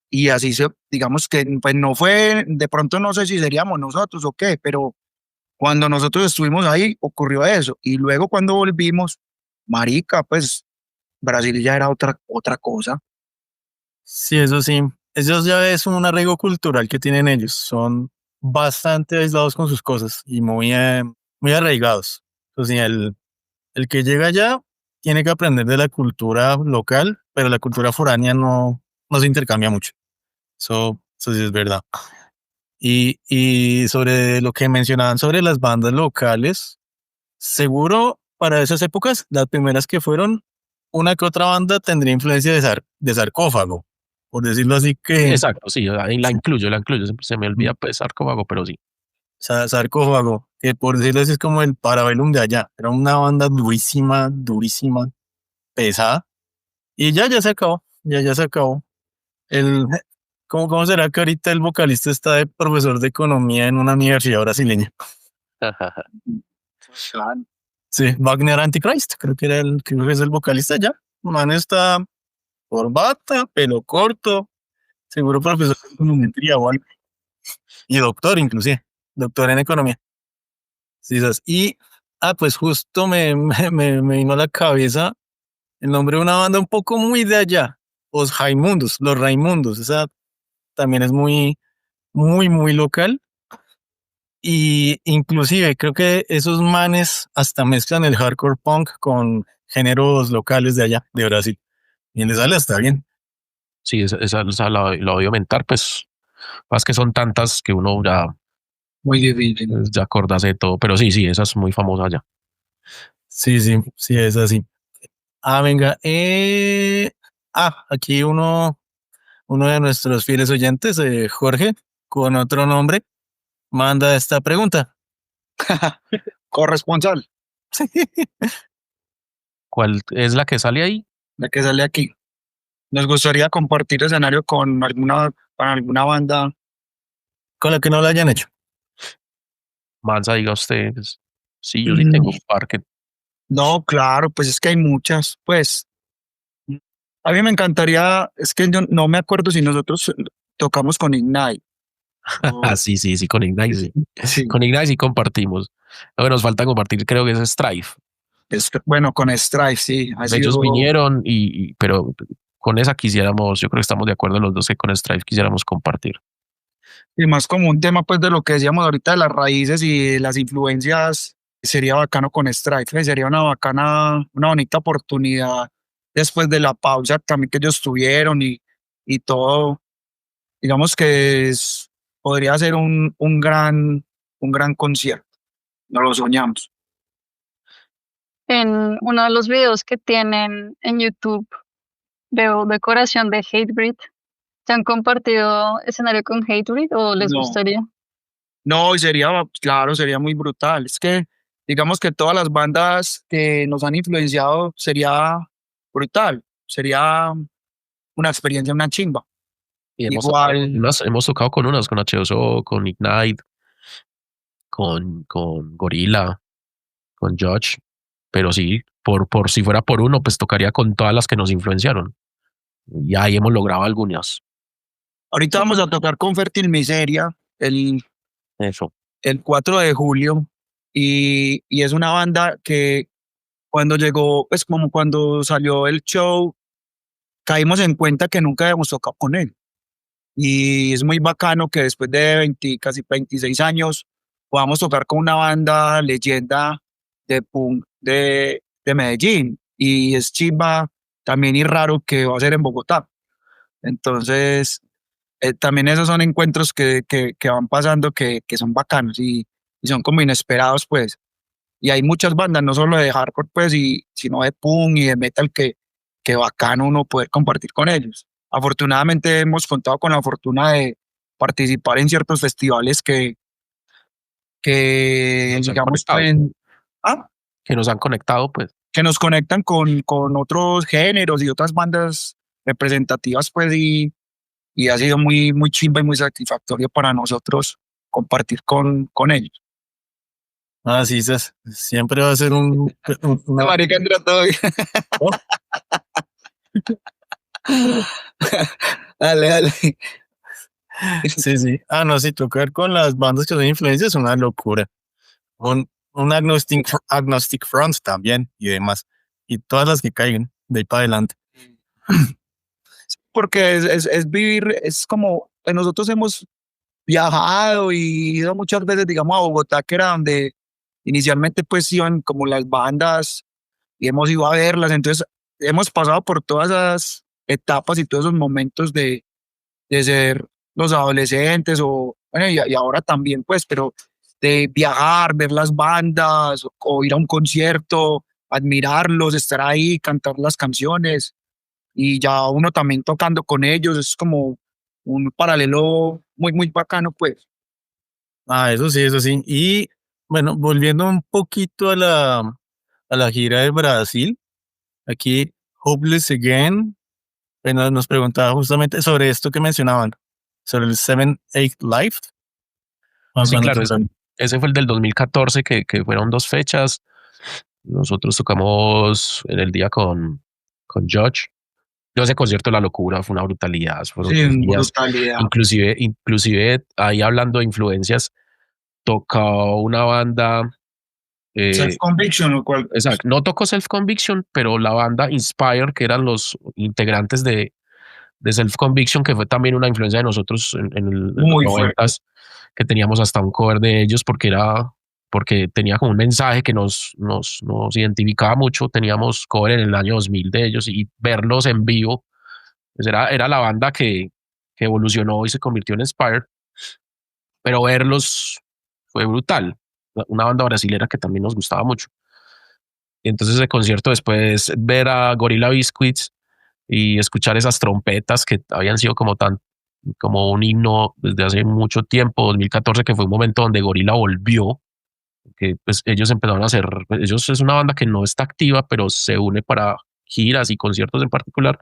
y así digamos que pues no fue, de pronto no sé si seríamos nosotros o qué, pero cuando nosotros estuvimos ahí ocurrió eso, y luego cuando volvimos, marica, pues Brasil ya era otra cosa. Sí, eso sí. Eso ya es un arraigo cultural que tienen ellos. Son bastante aislados con sus cosas y muy arraigados. O sea, el que llega allá tiene que aprender de la cultura local, pero la cultura foránea no se intercambia mucho. Eso sí es verdad. Y sobre lo que mencionaban sobre las bandas locales, seguro para esas épocas, las primeras que fueron, una que otra banda tendría influencia de sarcófago, por decirlo así que exacto, sí, ahí la incluyo, siempre se me olvida pues sarcófago, pero sí. sarcófago, que por decirlo así es como el Parabellum de allá. Era una banda durísima, durísima, pesada. Y ya se acabó, ya se acabó. El, ¿cómo será que ahorita el vocalista está de profesor de economía en una universidad brasileña? Sí, Wagner Antichrist, creo que es el vocalista ya. El man está corbata, pelo corto, seguro profesor de econometría o algo. Y doctor inclusive, doctor en economía. Sí, ¿sabes? Y, pues justo me vino a la cabeza el nombre de una banda un poco muy de allá, los Raimundos. Esa también es muy local. Y inclusive creo que esos manes hasta mezclan el hardcore punk con géneros locales de allá, de Brasil. Y les sale hasta bien. Sí, esa la voy a aumentar, pues, más que son tantas que uno Muy difícil. ya acordase de todo, pero sí, esa es muy famosa ya. Sí, es así. Venga. Aquí uno de nuestros fieles oyentes, Jorge, con otro nombre, manda esta pregunta. Corresponsal, ¿Cuál es la que sale ahí? la que sale aquí. Nos gustaría compartir escenario con alguna banda. Con la que no lo hayan hecho. Mansa, diga usted. Pues, sí, yo sí tengo un par que No, claro, pues es que hay muchas. Pues a mí me encantaría, es que yo no me acuerdo si nosotros tocamos con Ignite. sí, con Ignite, sí. Sí, Con Ignite sí compartimos. Lo que nos falta compartir creo que es Strife. bueno, con Strife, sí. Ellos vinieron, pero con esa quisiéramos, yo creo que estamos de acuerdo los dos que con Strife quisiéramos compartir. Y más como un tema, pues, de lo que decíamos ahorita de las raíces y de las influencias, sería bacano con Strife, sería una bonita oportunidad después de la pausa también que ellos tuvieron y todo. Digamos que podría ser un gran concierto. No lo soñamos. En uno de los videos que tienen en YouTube veo decoración de Hatebreed. ¿Se han compartido escenario con Hatebreed o les No. gustaría? No, y sería, claro, sería muy brutal. Es que, digamos que todas las bandas que nos han influenciado sería brutal. Sería una experiencia, una chimba. Y Igual, hemos tocado con unas, con H2O, con Ignite, con Gorilla, con Judge. Pero sí, por si fuera por uno, pues tocaría con todas las que nos influenciaron. Y ahí hemos logrado algunas. ahorita vamos a tocar con Fértil Miseria Eso. el 4 de julio y es una banda que cuando llegó, pues como cuando salió el show, caímos en cuenta que nunca habíamos tocado con él. Y es muy bacano que después de 20, casi 26 años podamos tocar con una banda leyenda de punk de Medellín. Y es chimba también y raro que va a ser en Bogotá. Entonces, también esos son encuentros que van pasando que son bacanos y son como inesperados, pues. Y hay muchas bandas, no solo de hardcore, pues, sino de punk y de metal que bacano uno poder compartir con ellos. Afortunadamente hemos contado con la fortuna de participar en ciertos festivales que Nos han digamos, conectado. pueden, Que nos han conectado, pues. que nos conectan con otros géneros y otras bandas representativas, pues, y ha sido muy, muy chimba y muy satisfactorio para nosotros compartir con ellos. Ah, sí, siempre va a ser una... Marica, entra todo bien. Dale, dale. Sí, sí. Ah, no, sí, tocar con las bandas que son influencias es una locura. Un agnostic front también y demás. Y todas las que caigan de ahí para adelante. Porque es vivir, es como nosotros hemos viajado y ido muchas veces, digamos, a Bogotá, que era donde inicialmente pues iban como las bandas y hemos ido a verlas. Entonces hemos pasado por todas esas etapas y todos esos momentos de ser los adolescentes o, bueno, y ahora también pues, pero de viajar, ver las bandas o ir a un concierto, admirarlos, estar ahí, cantar las canciones y ya uno también tocando con ellos, es como un paralelo muy, muy bacano pues. Ah, eso sí, eso sí. Y bueno, volviendo un poquito a la gira de Brasil, aquí Hopeless Again, bueno, nos preguntaba justamente sobre esto que mencionaban, sobre el 7/8 Live. Sí, claro, ese fue el del 2014, que fueron 2 fechas. Nosotros tocamos en el día con Judge. Yo ese concierto la locura, fue una brutalidad. Fueron Sí, 2 días. brutalidad. Inclusive ahí hablando de influencias, tocó una banda. Self Conviction o cual. Exacto, no tocó Self Conviction, pero la banda Inspire, que eran los integrantes de Self Conviction, que fue también una influencia de nosotros en los Muy 90s, que teníamos hasta un cover de ellos porque tenía como un mensaje que nos identificaba mucho. Teníamos cover en el año 2000 de ellos y verlos en vivo, pues era la banda que evolucionó y se convirtió en Inspire, pero verlos fue brutal. Una banda brasilera que también nos gustaba mucho. Y entonces ese concierto, después ver a Gorilla Biscuits y escuchar esas trompetas que habían sido como un himno desde hace mucho tiempo, 2014, que fue un momento donde Gorilla volvió, que pues ellos empezaron a hacer, ellos es una banda que no está activa, pero se une para giras y conciertos en particular,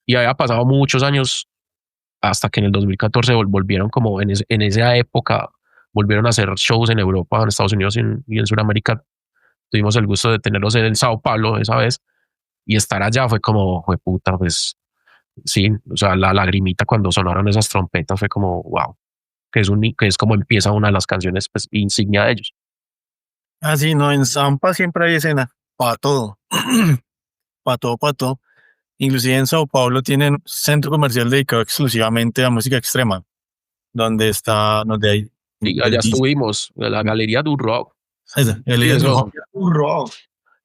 y había pasado muchos años hasta que en el 2014 volvieron como en esa época, volvieron a hacer shows en Europa, en Estados Unidos y en Sudamérica. Tuvimos el gusto de tenerlos en Sao Paulo esa vez, y estar allá fue como, fue puta, pues sí, o sea, la lagrimita cuando sonaron esas trompetas fue como, wow, que es como empieza una de las canciones pues, insignia de ellos. Ah, sí, no, en Zampa siempre hay escena, para todo, para todo, para todo. Inclusive en Sao Paulo tienen un centro comercial dedicado exclusivamente a música extrema, donde hay... Y allá estuvimos, en la Galería du Rock. Rock.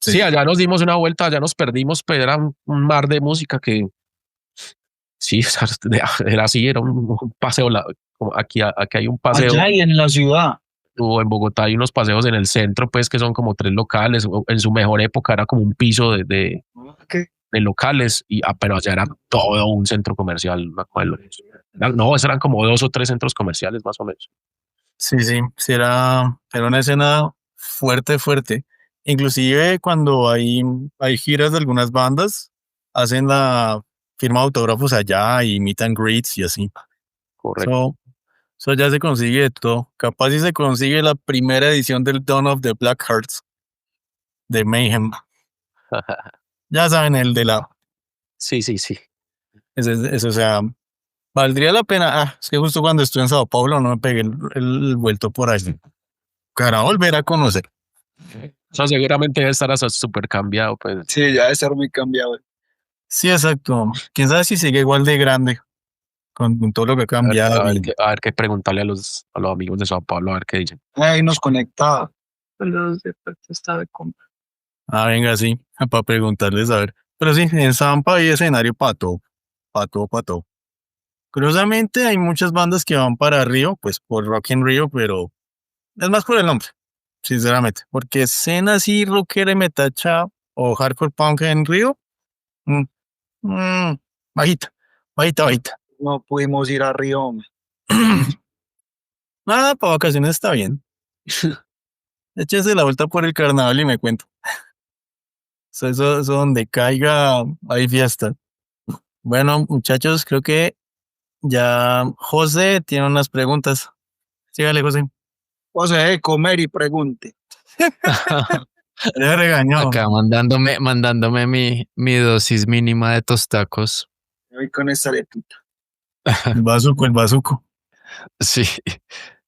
Sí, allá nos dimos una vuelta, allá nos perdimos, pero era un mar de música que sí, o sea, era así, era un paseo, como aquí hay un paseo. Allá y en la ciudad. o en Bogotá hay unos paseos en el centro, pues que son como 3 locales. En su mejor época era como un piso de locales, pero allá era todo un centro comercial. No, esos eran como 2 o 3 centros comerciales más o menos. Sí, sí, era una escena fuerte, fuerte. Inclusive cuando hay giras de algunas bandas, hacen la firma de autógrafos allá y meet and greets y así. Correcto. Eso ya se consigue de todo. Capaz si se consigue la primera edición del Dawn of the Black Hearts de Mayhem. Ya saben, el de la... Sí. Ese, o sea, valdría la pena. Es que justo cuando estuve en Sao Paulo no me pegué el vuelto por allí. Para volver a conocer. O sea, seguramente debe estar hasta súper cambiado, pues. Sí, ya debe ser muy cambiado. Sí, exacto. Quién sabe si sigue igual de grande con todo lo que ha cambiado. A ver qué preguntarle a los amigos de Sao Paulo, a ver qué dicen. Ahí nos conectaba. Los de está de compra. Venga, sí, para preguntarles a ver. Pero sí, en Zampa hay escenario para todo, para todo, para todo. Curiosamente hay muchas bandas que van para Río, pues por Rock in Rio, pero es más por el nombre, sinceramente. Porque escena así rockera y metacha o hardcore punk en Río, mm, bajita, bajita. No pudimos ir a Río, hombre. Nada, para vacaciones está bien. Échense la vuelta por el carnaval y me cuento. Eso donde caiga, hay fiesta. Bueno, muchachos, creo que ya José tiene unas preguntas. Sígale, José. José, de comer y pregunte. Ya regañó. Acá mandándome mi dosis mínima de tostacos. Voy con esta arepita. El bazuco. Sí,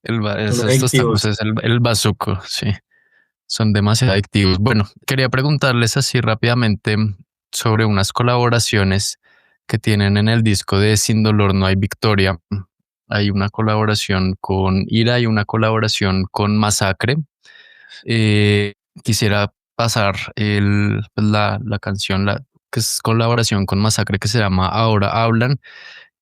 esos adictivos. tostacos es el bazuco, sí. Son demasiado adictivos. Bueno, quería preguntarles así rápidamente sobre unas colaboraciones que tienen en el disco de Sin Dolor No Hay Victoria. Hay una colaboración con Ira y una colaboración con Masacre. Quisiera pasar la canción que es colaboración con Masacre, que se llama Ahora Hablan,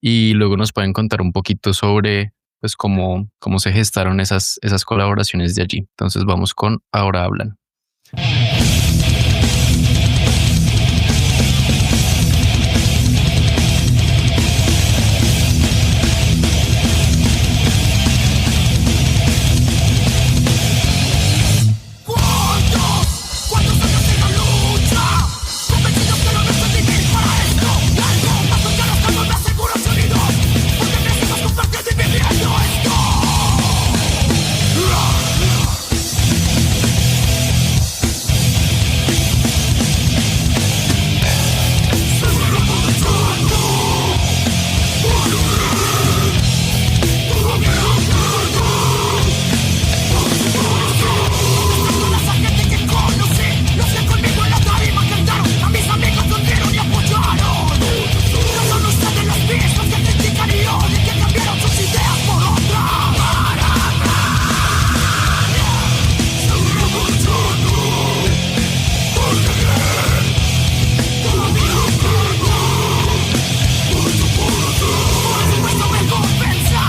y luego nos pueden contar un poquito sobre pues cómo se gestaron esas colaboraciones de allí. Entonces vamos con Ahora Hablan. ¿Cuántos años en la lucha? Convencidos que no deben vivir para esto. Y algo más porque los cambios me aseguran sonidos. Porque crecimos compartiendo y viviendo esto. Esa gente que conocí, los que conmigo en la tarima cantaron, a mis amigos durmieron y apoyaron. No son ustedes los mismos que critican y odian, que cambiaron sus ideas por otras. Esto me compensa.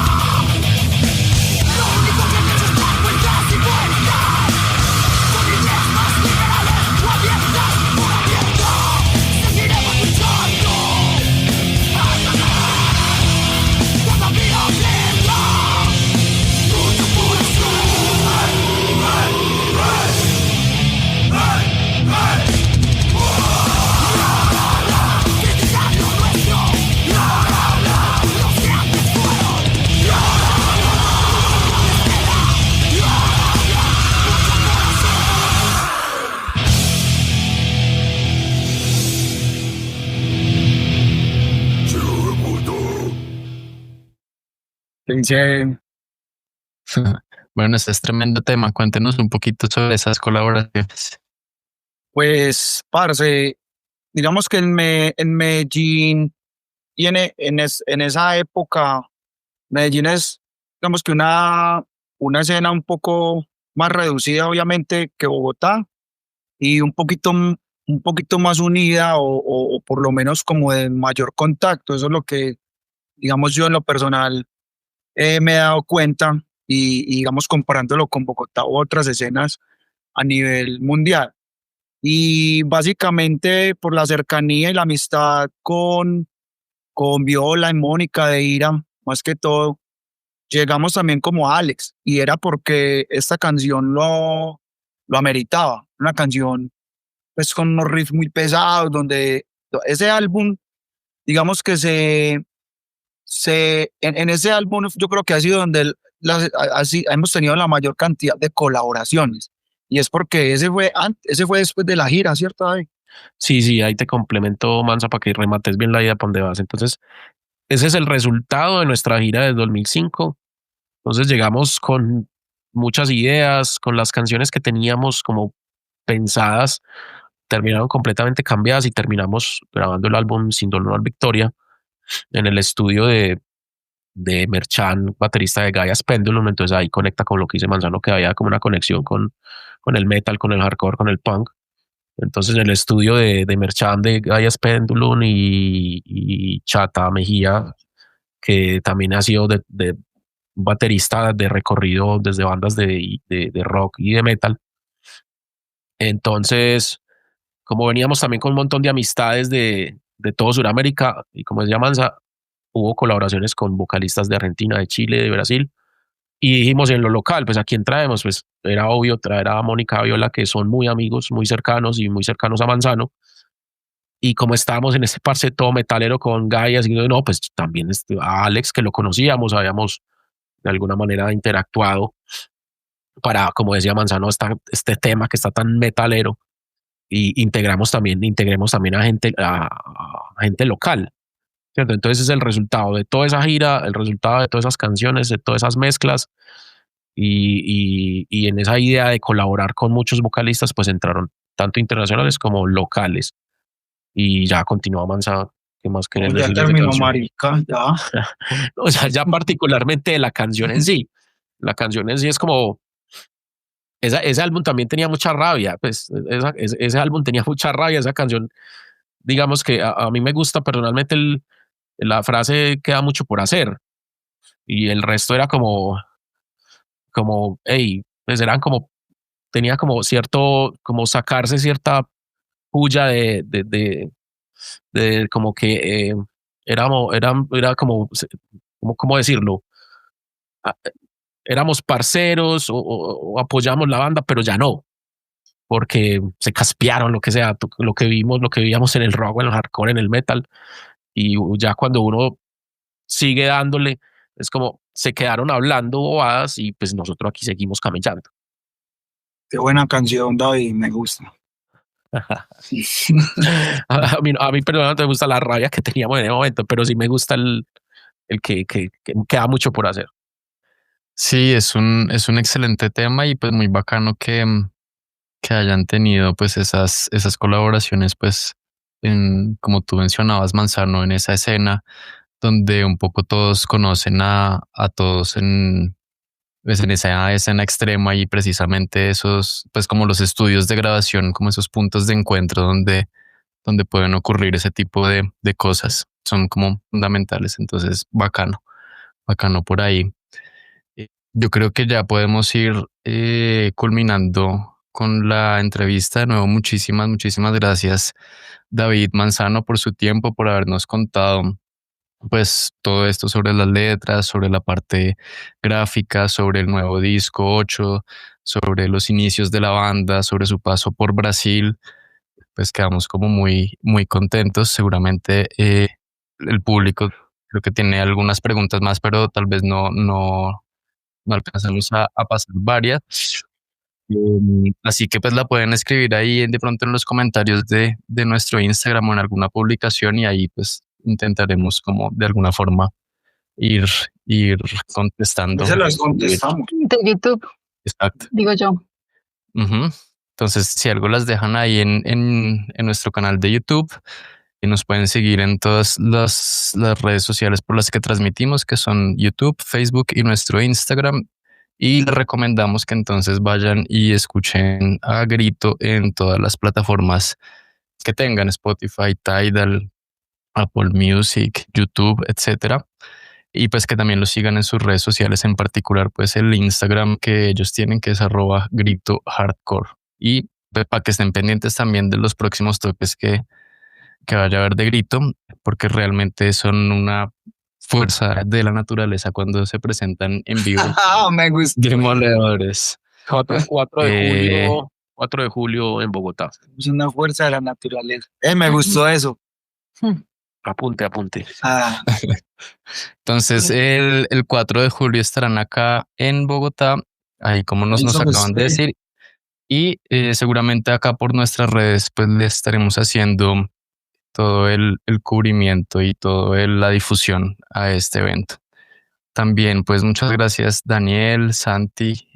Lo único que me hecho es dar vueltas y vueltas. Con ideas más liberales o abiertas por abierto. Seguiremos luchando. Todavía queda mucho por hacer. Criticar lo nuestro. Los que antes fueron. Dice, Bueno, este es tremendo tema. Cuéntenos un poquito sobre esas colaboraciones. pues, parce, digamos que en Medellín y en esa época, Medellín es, digamos que una escena un poco más reducida, obviamente, que Bogotá, y un poquito más unida o por lo menos como de mayor contacto. Eso es lo que, digamos, yo en lo personal me he dado cuenta. y digamos comparándolo con Bogotá u otras escenas a nivel mundial. Y básicamente por la cercanía y la amistad con Viola y Mónica de Ira, más que todo, llegamos también como a Alex, y era porque esta canción lo ameritaba. Una canción pues con unos riffs muy pesados, donde ese álbum, digamos que en ese álbum yo creo que ha sido donde así hemos tenido la mayor cantidad de colaboraciones. Y es porque ese fue después de la gira, ¿cierto, David? Sí, ahí te complemento, Mansa, para que remates bien la idea para donde vas. Entonces, ese es el resultado de nuestra gira del 2005. Entonces llegamos con muchas ideas, con las canciones que teníamos como pensadas, terminaron completamente cambiadas y terminamos grabando el álbum Sin Dolor al Victoria en el estudio de Merchan, baterista de Gaia's Pendulum. Entonces ahí conecta con lo que dice Manzano, que había como una conexión con el metal, con el hardcore, con el punk. Entonces en el estudio de Merchan, de Gaia's Pendulum y Chata Mejía, que también ha sido de baterista de recorrido desde bandas de rock y de metal. Entonces, como veníamos también con un montón de amistades de todo Sudamérica, y como decía Mansa, hubo colaboraciones con vocalistas de Argentina, de Chile, de Brasil, y dijimos en lo local, pues a quién traemos, pues era obvio traer a Mónica Viola, que son muy amigos, muy cercanos y muy cercanos a Manzano. Y como estábamos en ese parche todo metalero con Gaia, así que no, pues también a Alex, que lo conocíamos, habíamos de alguna manera interactuado para, como decía Manzano, este tema que está tan metalero, y integremos también a gente local, ¿cierto? Entonces es el resultado de toda esa gira, el resultado de todas esas canciones, de todas esas mezclas, y en esa idea de colaborar con muchos vocalistas, pues entraron tanto internacionales como locales. Y ya continúa Mansa. ¿Qué más querés Ya decir de esa terminó, canción? marica, ya. O sea, ya particularmente de la canción en sí. La canción en sí es como, ese álbum también tenía mucha rabia, pues ese álbum tenía mucha rabia, esa canción, digamos que a mí me gusta personalmente la frase queda mucho por hacer, y el resto era como, hey, pues eran como, tenía como cierto, como sacarse cierta puya de como que era como, ¿cómo decirlo? Ah, éramos parceros o apoyamos la banda, pero ya no, porque se caspearon, lo que sea, lo que vimos, lo que vivíamos en el rock, en el hardcore, en el metal, y ya cuando uno sigue dándole, es como se quedaron hablando bobadas y pues nosotros aquí seguimos camellando. Qué buena canción, David, me gusta. A mí personalmente me gusta la rabia que teníamos en ese momento, pero sí me gusta el que queda mucho por hacer. Sí, es un excelente tema y pues muy bacano que hayan tenido pues esas colaboraciones pues como tú mencionabas, Manzano, en esa escena donde un poco todos conocen a todos pues en esa escena extrema, y precisamente esos pues como los estudios de grabación, como esos puntos de encuentro donde pueden ocurrir ese tipo de cosas, son como fundamentales. Entonces, bacano por ahí. Yo creo que ya podemos ir culminando con la entrevista. De nuevo, muchísimas gracias, David Manzano, por su tiempo, por habernos contado pues todo esto sobre las letras, sobre la parte gráfica, sobre el nuevo disco 8, sobre los inicios de la banda, sobre su paso por Brasil. Pues quedamos como muy contentos. Seguramente el público creo que tiene algunas preguntas más, pero tal vez no alcanzamos a pasar varias. Así que pues la pueden escribir ahí de pronto en los comentarios de nuestro Instagram o en alguna publicación, y ahí pues intentaremos como de alguna forma ir, ir contestando. Se las contestamos. De YouTube, Exacto. digo yo. Ujú. Entonces, si algo las dejan ahí en nuestro canal de YouTube, y nos pueden seguir en todas las redes sociales por las que transmitimos, que son YouTube, Facebook y nuestro Instagram. Y les recomendamos que entonces vayan y escuchen a grito en todas las plataformas que tengan: Spotify, Tidal, Apple Music, YouTube, etcétera. y pues que también los sigan en sus redes sociales, en particular pues el Instagram que ellos tienen, que es @gritohardcore, y pues, para que estén pendientes también de los próximos toques que vaya a haber de Grito, porque realmente son una fuerza de la naturaleza cuando se presentan en vivo. Me gusta. Demoledores. 4 de Eh, julio, 4 de julio en Bogotá. Es una fuerza de la naturaleza. Me gustó eso. Apunte. Ah, Entonces, el 4 de julio estarán acá en Bogotá, ahí como nos Eso pues, acaban de decir, y seguramente acá por nuestras redes pues le estaremos haciendo todo el cubrimiento y toda la difusión a este evento. También pues muchas gracias Daniel, Santi,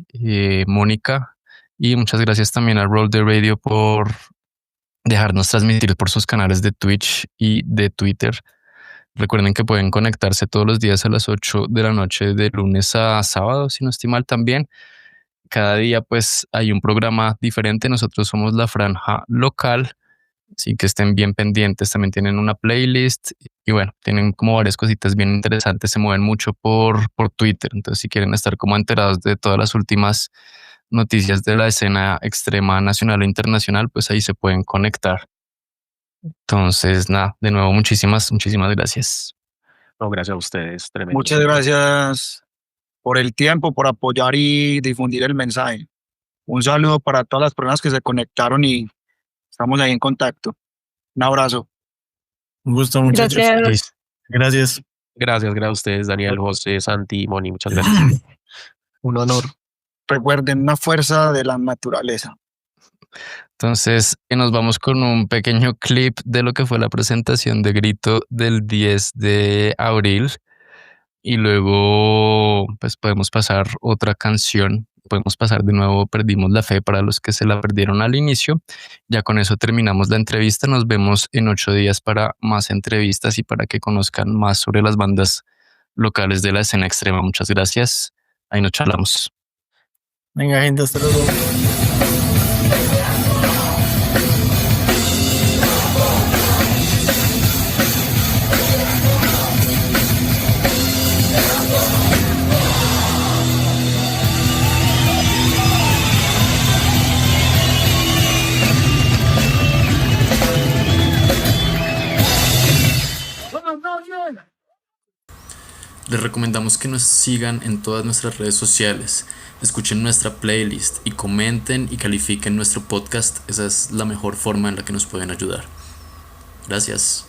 Mónica, y muchas gracias también a Roll the Radio por dejarnos transmitir por sus canales de Twitch y de Twitter. Recuerden que pueden conectarse todos los días a las 8 de la noche, de lunes a sábado, si no estoy mal también. Cada día pues hay un programa diferente. Nosotros somos la franja local, así que estén bien pendientes. También tienen una playlist y bueno, tienen como varias cositas bien interesantes. Se mueven mucho por Twitter. Entonces si quieren estar como enterados de todas las últimas noticias de la escena extrema nacional e internacional, pues ahí se pueden conectar. Entonces, nada, de nuevo, muchísimas gracias. No, gracias a ustedes. Tremendo. muchas gracias por el tiempo, por apoyar y difundir el mensaje. Un saludo para todas las personas que se conectaron y estamos ahí en contacto. Un abrazo. un gusto, muchachos. Gracias. Gracias. Gracias a ustedes, Daniel, José, Santi, Moni. Muchas gracias. Un honor. Recuerden, una fuerza de la naturaleza. Entonces, nos vamos con un pequeño clip de lo que fue la presentación de Grito del 10 de abril. Y luego, pues podemos pasar otra canción. Podemos pasar de nuevo Perdimos la Fe para los que se la perdieron al inicio. Ya con eso terminamos la entrevista. Nos vemos en 8 días para más entrevistas y para que conozcan más sobre las bandas locales de la escena extrema. Muchas gracias. Ahí nos charlamos. Venga, gente, hasta luego. Les recomendamos que nos sigan en todas nuestras redes sociales, escuchen nuestra playlist y comenten y califiquen nuestro podcast. Esa es la mejor forma en la que nos pueden ayudar. Gracias.